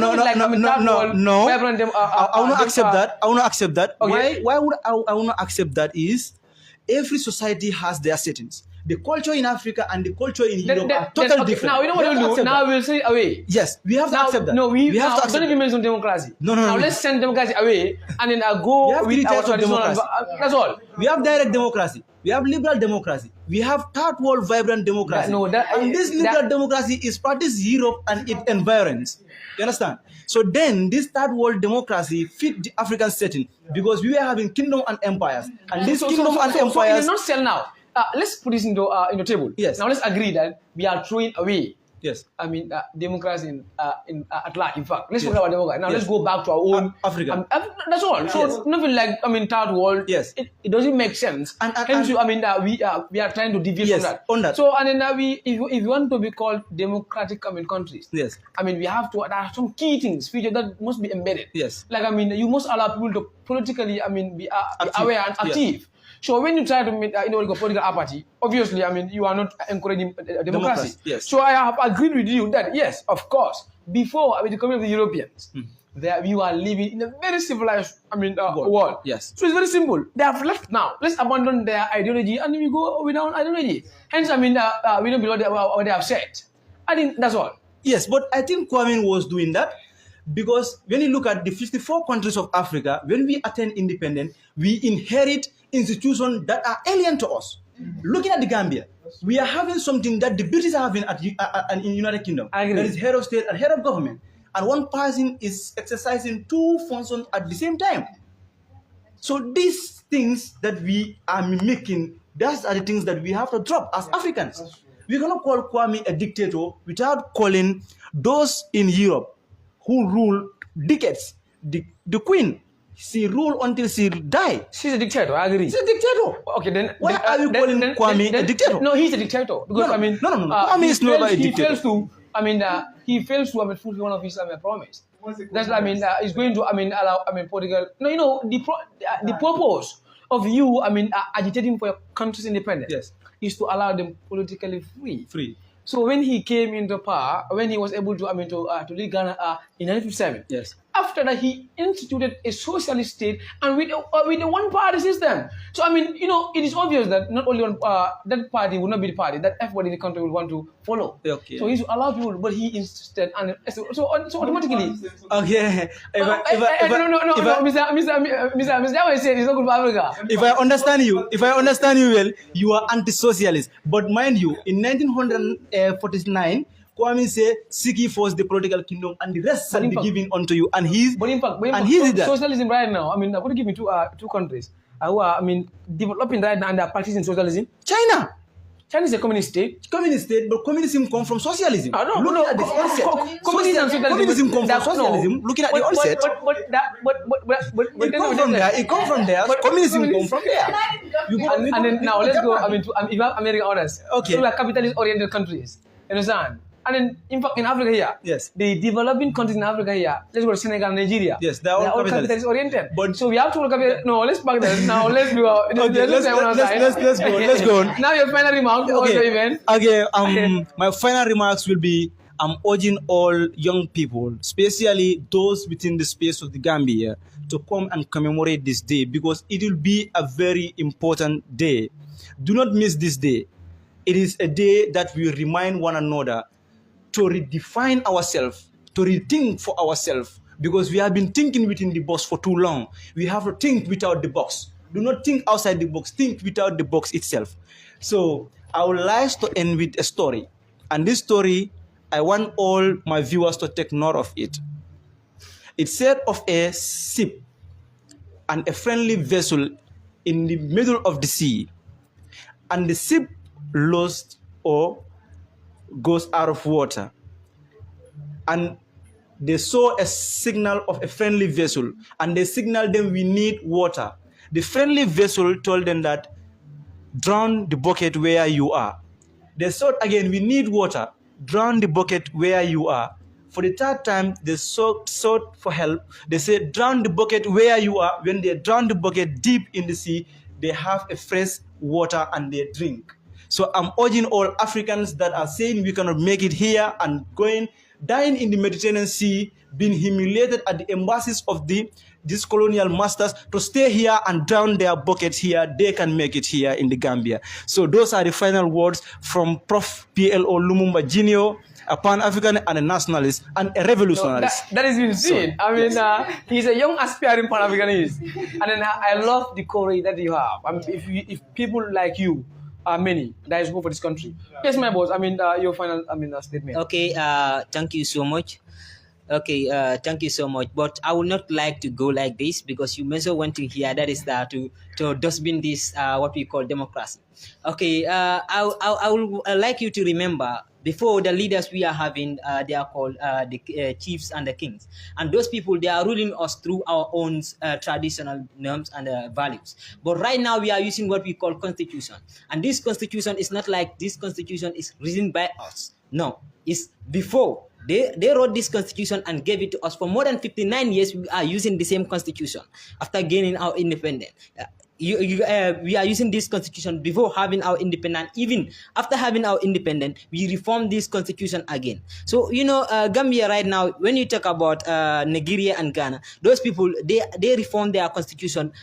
will not accept that. I will not accept that. Okay. Why would I will not accept that? Is every society has their settings. The culture in Africa and the culture in Europe are totally different. Now, you know what we'll do? Now we'll say away. Yes, we have to accept that. No, we have to accept don't even mention democracy. No. Now let's send democracy away and then go with our traditional. That's all. We have direct democracy. We have liberal democracy. We have third world vibrant democracy. And this liberal democracy is practiced in Europe and its environs. You understand? So then this third world democracy fit the African setting because we were having kingdom and empires. And this kingdom and empires. So it is not sell now. Let's put this in the table. Yes. Now let's agree that we are throwing away. Yes. Democracy in at large. In fact, let's forget about democracy. Now yes, let's go back to our own Africa. That's all. So it's nothing like third world. Yes. It doesn't make sense. And hence, we are trying to deviate yes, from that. On that. So and then if we want to be called democratic countries. Yes. We have to. There are some key things features that must be embedded. Yes. Like you must allow people to politically be aware and active. Yes. So when you try to make political apathy, obviously, you are not encouraging democracy. Yes. So I have agreed with you that yes, of course, before the coming of the Europeans, we are living in a very civilized world. Yes. So it's very simple. They have left now. Let's abandon their ideology and we go without ideology. Hence, we don't believe what they have said. I think that's all. Yes, but I think Kwame was doing that Because when you look at the 54 countries of Africa, when we attain independence, we inherit institutions that are alien to us. Looking at the Gambia, we are having something that the British are having in the United Kingdom. I agree. That is head of state and head of government. And one person is exercising two functions at the same time. So these things that we are mimicking, those are the things that we have to drop as Africans. We cannot call Kwame a dictator without calling those in Europe who rule decades. The Queen, she ruled until she died. She's a dictator, I agree. She's a dictator. Okay, then Why are you calling Kwame a dictator? No, he's a dictator. Because No. Kwame is not a dictator. He fails to fulfill one of his promise. That's he's going to allow political. No, you know the purpose of you agitating for your country's independence, Yes, is to allow them politically free. free. So when he came into power, when he was able to to lead Ghana in 1957, Yes. after that he instituted a socialist state and with a one-party system. So it is obvious that not only that party would not be the party that everybody in the country will want to follow. Okay. So he should allow people, but he insisted, and so automatically. Okay. No, Mr. Jawai said it's not good for Africa. If I understand you well, you are anti-socialist. But mind you, in 1949, Kwame said, "Seek ye first the political kingdom, and the rest shall be given unto you." And he did that. Socialism right now. I'm going to give you two countries who are developing right now and are practicing socialism. China Is a communist state. But communism comes from socialism. No. At the onset. Communism comes from socialism. Looking at the onset, it comes from there. It comes from there. Communism comes from there. And then now let's go. You have American orders. Okay. So we are capitalist-oriented countries. You understand? And then, in fact, in Africa here, Yes. the developing countries in Africa here, let's go to Senegal, Nigeria. Yes, they are all capitalist oriented. But so we have to look at no. Let's back that. Now let's do. Let's go on. Now your final remark. Okay. My final remarks will be: I'm urging all young people, especially those within the space of the Gambia, to come and commemorate this day because it will be a very important day. Do not miss this day. It is a day that will remind one another to redefine ourselves, to rethink for ourselves, because we have been thinking within the box for too long. We have to think without the box. Do not think outside the box, think without the box itself. So I would like to end with a story. And this story, I want all my viewers to take note of it. It said of a ship and a friendly vessel in the middle of the sea. And the ship lost or goes out of water, and they saw a signal of a friendly vessel, and they signaled them, "We need water." The friendly vessel told them that, "Drown the bucket where you are." They thought again, "We need water." Drown the bucket where you are. For the third time, they sought for help. They said, "Drown the bucket where you are." When they drown the bucket deep in the sea, they have a fresh water and they drink. So I'm urging all Africans that are saying we cannot make it here and dying in the Mediterranean Sea, being humiliated at the embassies of these colonial masters, to stay here and drown their buckets here. They can make it here in the Gambia. So those are the final words from Prof. PLO Lumumba Jr., a Pan-African and a nationalist and a revolutionarist. That is insane. He's a young aspiring Pan-Africanist. And then I love the courage that you have. If people like you are many, that is good for this country. Yes, my boss. Your final statement. Okay, thank you so much. Okay, thank you so much. But I would not like to go like this because you may want to hear that is to dustbin this what we call democracy. Okay, I would like you to remember before the leaders we are having, they are called the chiefs and the kings, and those people, they are ruling us through our own traditional norms and values. But right now we are using what we call constitution, and this constitution is not like this constitution is written by us. No, it's before. They wrote this constitution and gave it to us. For more than 59 years, we are using the same constitution after gaining our independence. We are using this constitution before having our independence. Even after having our independence, we reformed this constitution again. So, Gambia right now, when you talk about Nigeria and Ghana, those people, they reformed their constitution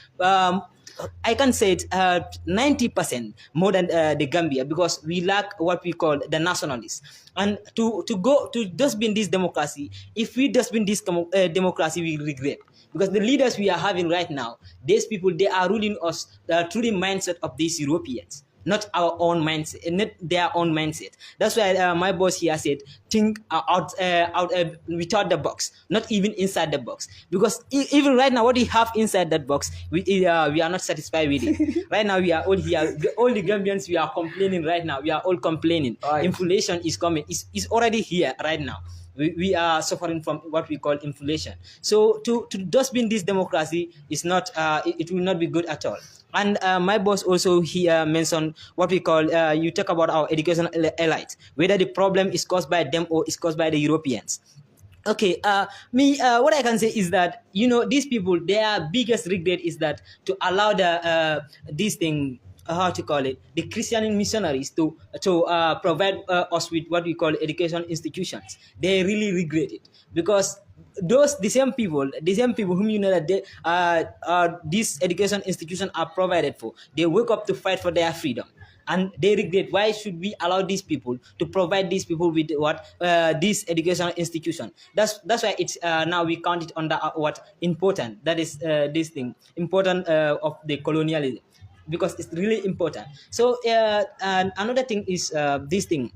I can say it 90% more than the Gambia, because we lack what we call the nationalists. And to go to dustbin this democracy, if we dustbin this democracy, we regret. Because the leaders we are having right now, these people, they are ruling us through the mindset of these Europeans, not our own mindset, not their own mindset. That's why my boss here said, think out without the box, not even inside the box. Because even right now, what we have inside that box, we are not satisfied with it. Right now, we are all here, all the Gambians, we are complaining right now. We are all complaining. Right. Inflation is coming. It's already here right now. We are suffering from what we call inflation. So to dustbin this democracy is not, it will not be good at all. And my boss also here mentioned what we call, you talk about our educational elite, whether the problem is caused by them or is caused by the Europeans. Okay, what I can say is that, these people, their biggest regret is that to allow this thing, how to call it, the Christian missionaries to provide us with what we call education institutions. They really regret it, because the same people whom that these education institutions are provided for, they wake up to fight for their freedom. And they regret, why should we allow these people to provide these people with what this educational institution? That's why it's now we count it under what important, that is this thing important of the colonialism, because it's really important. So and another thing is this thing,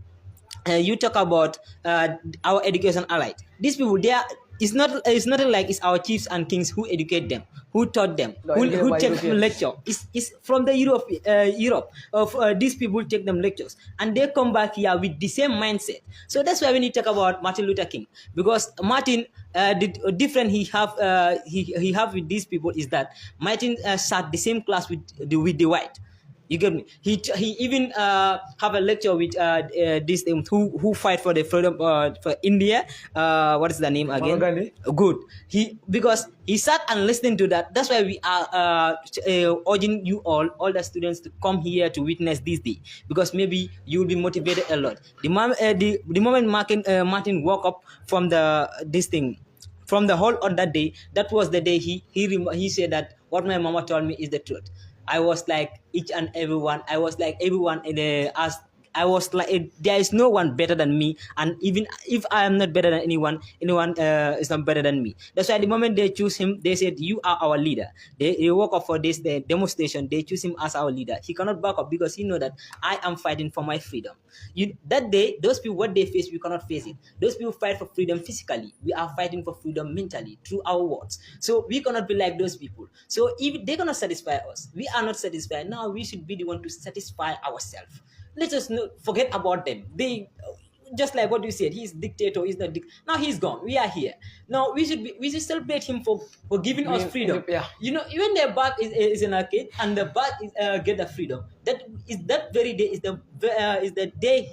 you talk about our education allied. These people, they are, it's not like it's our chiefs and kings who educate them, who taught them, who take them lecture. It's from the Europe of these people take them lectures, and they come back here with the same mindset. So that's why when you talk about Martin Luther King, because Martin, the difference he have with these people is that Martin sat the same class with the white. You get me? He even have a lecture with this who fight for the freedom for India. What is the name again? Good. Because he sat and listened to that. That's why we are urging you all the students, to come here to witness this day, because maybe you will be motivated a lot. The moment Martin woke up from from the whole on that day, that was the day he said that what my mama told me is the truth. I was like each and everyone. I was like everyone in the as. I was like, there is no one better than me, and even if I am not better than anyone is not better than me. That's why the moment they choose him, they said, "You are our leader." They woke up for this demonstration. They choose him as our leader. He cannot back up, because he know that I am fighting for my freedom. That day, those people, what they face, we cannot face it. Those people fight for freedom physically. We are fighting for freedom mentally through our words. So we cannot be like those people. So if they cannot satisfy us, we are not satisfied. Now we should be the one to satisfy ourselves. Let us forget about them. They, just like what you said, he's dictator, he's not now he's gone. We are here. Now we should celebrate him for giving us freedom. Yeah. Even the birth is an arcade, and the birth is get the freedom. That very day is the day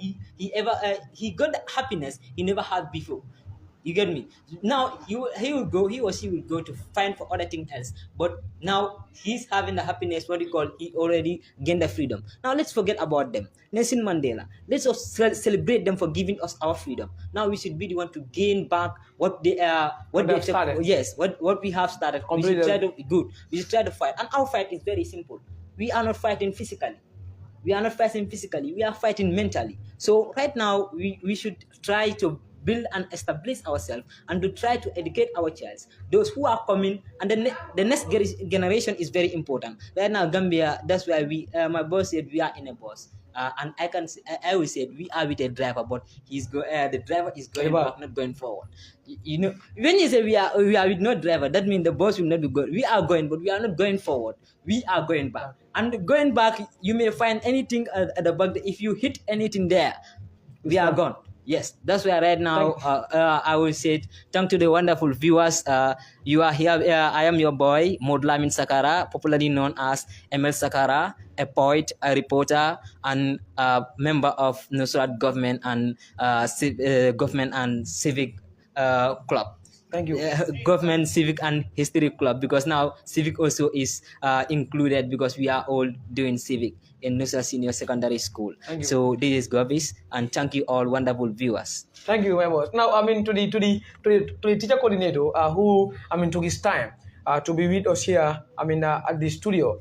he got the happiness he never had before. You get me? Now he or she will go to find for other things else. But now he's having the happiness, what you call, he already gained the freedom. Now let's forget about them. Nelson Mandela. Let's celebrate them for giving us our freedom. Now we should be the one to gain back what they started. Yes, what we have started. We should try to fight. And our fight is very simple. We are not fighting physically. We are fighting mentally. So right now we should try to build and establish ourselves, and to try to educate our child, those who are coming, and the next generation is very important. Right now, Gambia, that's why my boss said we are in a bus. And I always said we are with a driver, but the driver is going back, not going forward. When you say we are with no driver, that means the bus will not be going. We are going, but we are not going forward. We are going back. And going back, you may find anything at the back. If you hit anything there, we are gone. Yes, that's why right now I will say thank to the wonderful viewers. You are here. I am your boy, Modlamin Sakara, popularly known as ML Sakara, a poet, a reporter, and a member of Nusrat government and civic club. Thank you. Government, civic, and history club, because now civic also is included, because we are all doing civic in Nusrat Senior Secondary School. So this is Govhis, and thank you all wonderful viewers. Thank you, my boss. Now, to the teacher coordinator who took his time to be with us here, at the studio.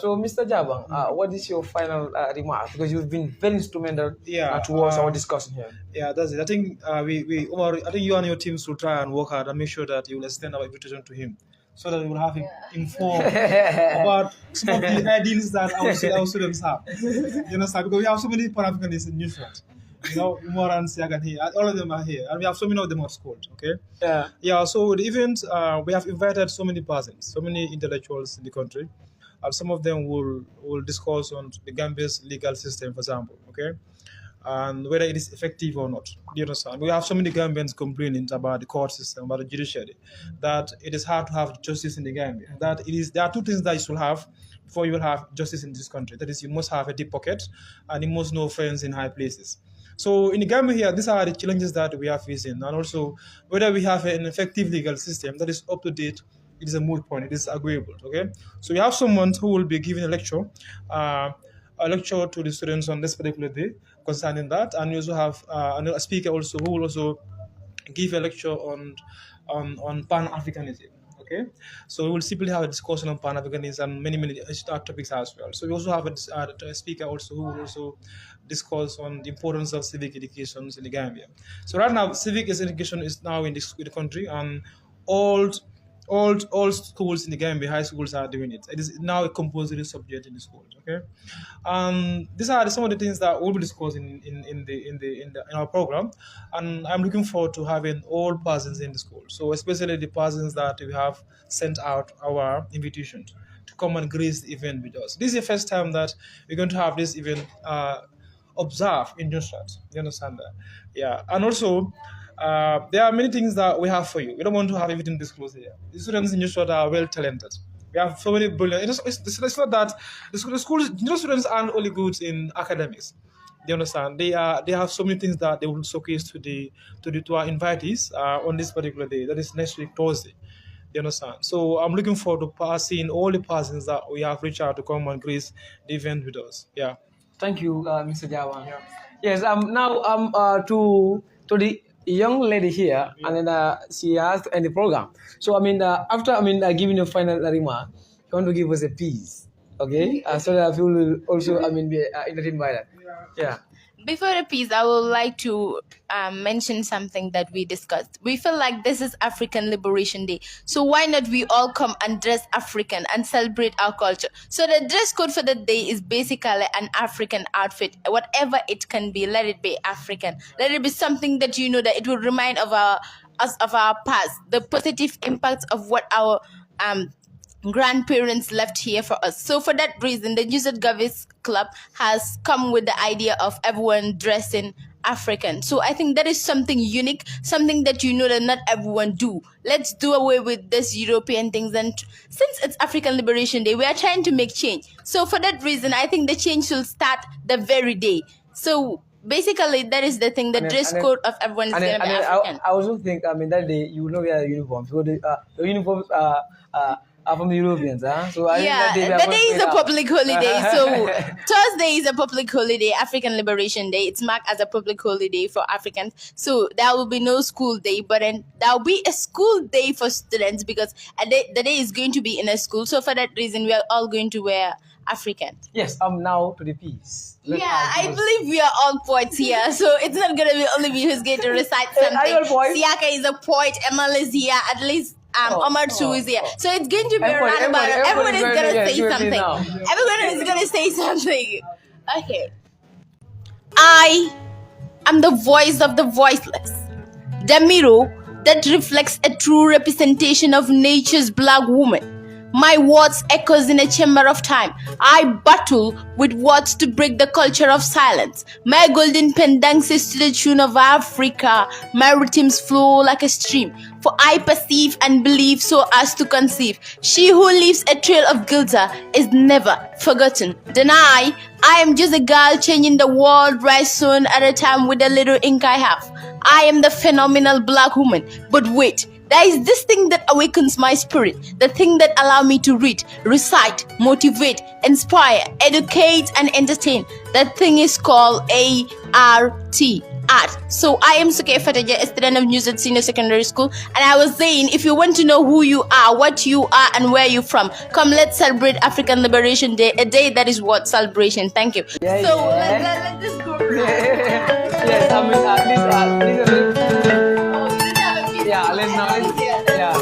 So, Mr. Jabang, what is your final remark? Because you've been very instrumental Yeah, towards our discussion here. Yeah, that's it. I think Omar, I think you and your teams will try and work hard and make sure that you will extend our invitation to him, so that we will have him informed about some of the ideals that our students have. You understand? Because we have so many Pan-Africanists in Nusrat. Umar and Siagan here, all of them are here, and we have so many of them at school. Okay. Yeah. So the event, we have invited so many persons, so many intellectuals in the country, and some of them will discuss on the Gambia's legal system, for example. Okay, and whether it is effective or not. You understand? We have so many Gambians complaining about the court system, about the judiciary, that it is hard to have justice in the Gambia. That there are two things that you should have before you will have justice in this country. That is, you must have a deep pocket and you must know friends in high places. So in the Gambia here, these are the challenges that we are facing, and also whether we have an effective legal system that is up to date. It is a moot point. It is agreeable. Okay, so we have someone who will be giving a lecture to the students on this particular day concerning that, and we also have a speaker also who will also give a lecture on Pan-Africanism. Okay, so we will simply have a discussion on Pan-Africanism and many topics as well. So we also have a speaker also who will also discuss on the importance of civic education in the Gambia. So right now, civic education is now in the country, and all schools in the Gambia, high schools are doing it. It is now a compulsory subject in the schools. Okay, these are some of the things that we'll be discussing in our program, and I'm looking forward to having all persons in the school. So especially the persons that we have sent out our invitation to come and grace the event with us. This is the first time that we're going to have this event observed in Nusrat. You understand that? Yeah, and also. There are many things that we have for you. We don't want to have everything disclosed here. The students in Nusrat are well talented. We have so many brilliant. It's not that the school students aren't only good in academics. You understand? They have so many things that they will showcase to our invitees on this particular day. That is next week Thursday. You understand? So I'm looking forward to seeing all the persons that we have reached out to come and grace the event with us. Yeah. Thank you, Mr. Jawan. Yeah. Yes. Now to the young lady here, and then she has to end the program. So after giving your final remark, you want to give us a piece, okay? So that people will also be entertained by that. Yeah. Before the piece, I would like to mention something that we discussed. We feel like this is African Liberation Day. So why not we all come and dress African and celebrate our culture? So the dress code for the day is basically an African outfit. Whatever it can be, let it be African. Let it be something that that it will remind of us of our past, the positive impacts of what our grandparents left here for us. So for that reason, the Nusrat Govhis Club has come with the idea of everyone dressing African. So I think that is something unique, something that that not everyone do. Let's do away with this European things, and since it's African Liberation Day, we are trying to make change. So for that reason, I think the change will start the very day. So basically, that is the thing. The dress code of everyone is going to be African. I also think that day you will not wear a uniform. So the uniforms are from the Europeans, huh? So that day is a public holiday. So Thursday is a public holiday, African Liberation Day. It's marked as a public holiday for Africans. So there will be no school day, but then there will be a school day for students because the day is going to be in a school. So for that reason, we are all going to wear African. Yes. Now to the piece. I believe we are all poets here, so it's not gonna be only me who's going to recite something. Siaka is a poet. Emal is here. At least Omar too is here. So it's going to be around about everyone is going to say something. Everyone is going to say something. Okay. I am the voice of the voiceless. The mirror that reflects a true representation of nature's black woman. My words echoes in a chamber of time. I battle with words to break the culture of silence. My golden pen dances to the tune of Africa. My rhythms flow like a stream. For I perceive and believe so as to conceive. She who leaves a trail of guilt is never forgotten. Then I am just a girl changing the world right soon at a time with the little ink I have. I am the phenomenal black woman. But wait. There is this thing that awakens my spirit, the thing that allows me to read, recite, motivate, inspire, educate, and entertain. That thing is called ART. art. So I am Suke Fataja, a student of Nusrat Senior Secondary School, and I was saying, if you want to know who you are, what you are, and where you're from, come let's celebrate African Liberation Day, a day that is worth celebration. Thank you. Yeah, so yeah. let's just go. Yes, I mean, Oh, you didn't have a piece. yeah, let's now, yeah.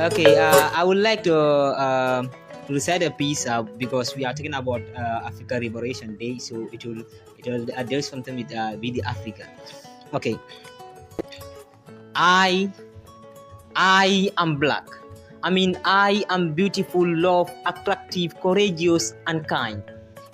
Okay, I would like to recite a piece because we are talking about Africa Liberation Day, so it will deal something with the Africa. Okay, I am black. I mean, I am beautiful, love, attractive, courageous, and kind.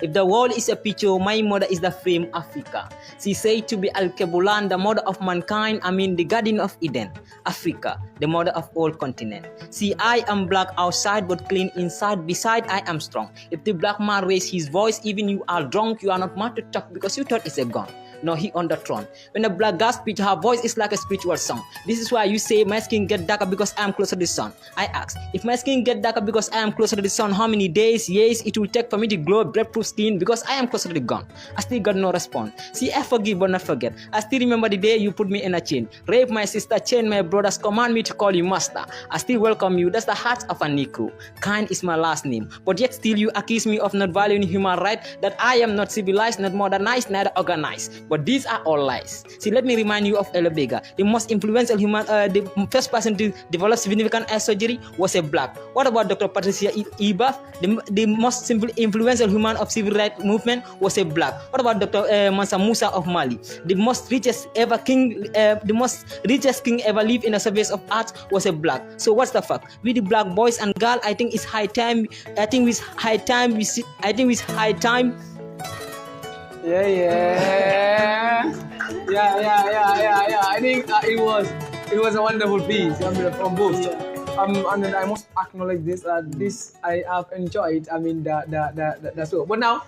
If the world is a picture, my mother is the frame, Africa. She said to be Al-Kebulan, the mother of mankind, I mean the Garden of Eden, Africa, the mother of all continents. See, I am black outside but clean inside, beside I am strong. If the black man raise his voice, even you are drunk, you are not mad to talk because you thought it's a gun. No, he on the throne. When a black girl speaks, her voice is like a spiritual song. This is why you say my skin get darker because I am closer to the sun. I ask, if my skin get darker because I am closer to the sun, how many days, years it will take for me to glow breadproof skin because I am closer to the gun? I still got no response. See, I forgive but not forget. I still remember the day you put me in a chain. Rape my sister, chain my brothers, command me to call you master. I still welcome you. That's the heart of a Negro. Kind is my last name. But yet still you accuse me of not valuing human rights, that I am not civilized, not modernized, neither organized. But these are all lies. See, let me remind you of Elebega. The most influential human, the first person to develop significant eye surgery was a black. What about Dr. Patricia Ibaf? The most influential human of civil rights movement was a black. What about Dr. Mansa Musa of Mali? The most richest king ever lived in a service of art was a black. So what's the fuck? We the black boys and girls, I think it's high time. I think it's high time. Yeah. I think it was a wonderful piece. I mean, from both. And then I must acknowledge this. This I have enjoyed. I mean, the show. But now,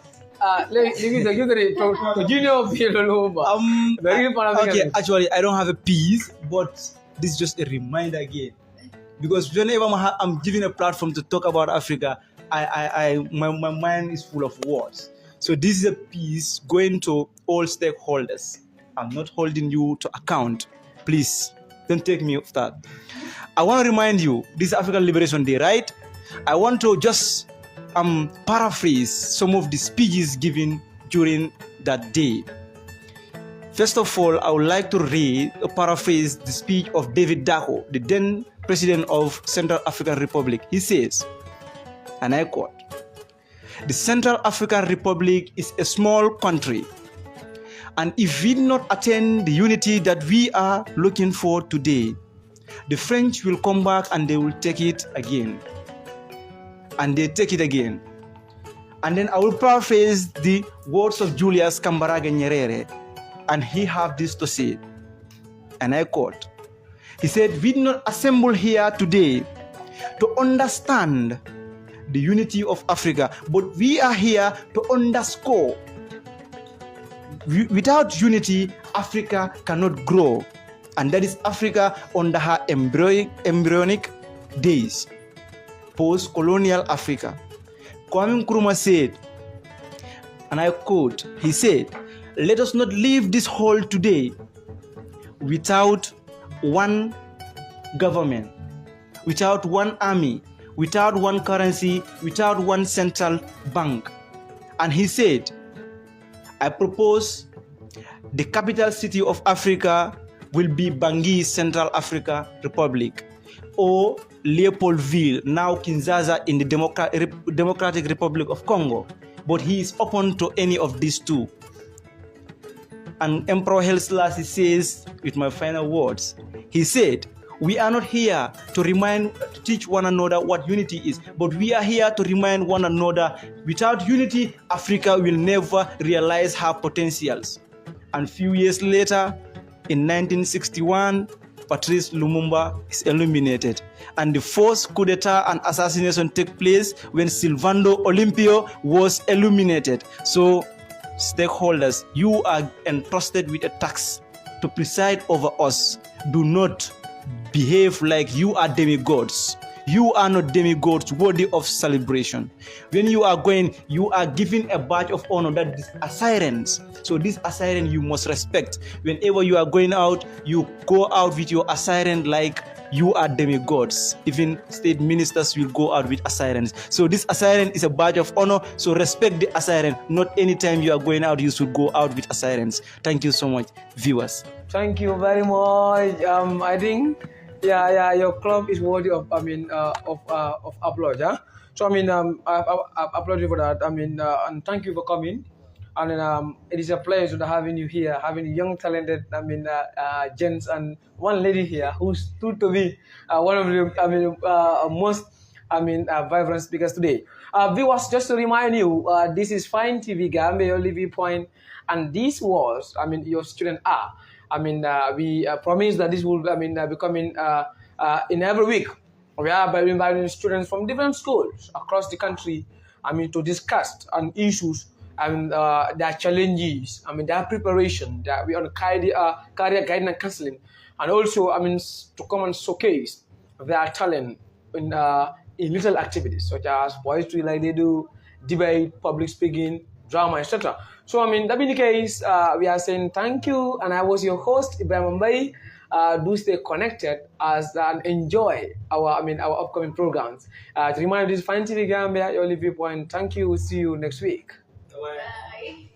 let me give it to Junior Pilolova. Okay, actually, I don't have a piece, but this is just a reminder again. Because whenever I'm given a platform to talk about Africa, my mind is full of words. So this is a piece going to all stakeholders. I'm not holding you to account. Please, don't take me off that. I want to remind you, this is African Liberation Day, right? I want to just paraphrase some of the speeches given during that day. First of all, I would like to paraphrase the speech of David Dacko, the then president of Central African Republic. He says, and I quote, "The Central African Republic is a small country, and if we do not attain the unity that we are looking for today, the French will come back and they will take it again. And they take it again." And then I will paraphrase the words of Julius Kambarage Nyerere, and he have this to say, and I quote, he said, "We do not assemble here today to understand the unity of Africa, but we are here to underscore. Without unity, Africa cannot grow, and that is Africa under her embryonic days, post-colonial Africa." Kwame Nkrumah said, and I quote, he said, "Let us not leave this hall today without one government, without one army, without one currency, without one central bank." And he said, "I propose the capital city of Africa will be Bangui, Central Africa Republic, or Leopoldville, now Kinshasa in the Democratic Republic of Congo." But he is open to any of these two. And Emperor Haile Selassie says, with my final words, he said, "We are not here to teach one another what unity is, but we are here to remind one another, without unity, Africa will never realize her potentials." And few years later, in 1961, Patrice Lumumba is eliminated. And the first coup d'etat and assassination took place when Silvando Olympio was eliminated. So, stakeholders, you are entrusted with a task to preside over us. Do not behave like you are demigods. You are not demigods worthy of celebration. When you are going, you are given a badge of honor that is a sirens. So this siren you must respect. Whenever you are going out, you go out with your siren like you are demigods. Even state ministers will go out with sirens. So this siren is a badge of honor. So respect the siren. Not anytime you are going out, you should go out with sirens. Thank you so much, viewers. Thank you very much. I think, your club is worthy of, of applause. Yeah. So I applaud you for that. And thank you for coming. And then, it is a pleasure to having you here, having young, talented, gents and one lady here who stood to be one of the, most, vibrant speakers today. Viewers, just to remind you, this is Fine TV Gambia, your living point, and this was, your student are. We promise that this will, be coming in every week. We are inviting students from different schools across the country, to discuss on issues and their challenges, their preparation, we on career guidance and counseling, and also, to come and showcase their talent in little activities such as poetry, like they do, debate, public speaking, drama, etc. So, that being the case, we are saying thank you, and I was your host, Ibrahim Mbaye. Do stay connected and enjoy our upcoming programs. To remind you, this is Fine TV Gambia, your living point. Thank you. See you next week. Bye.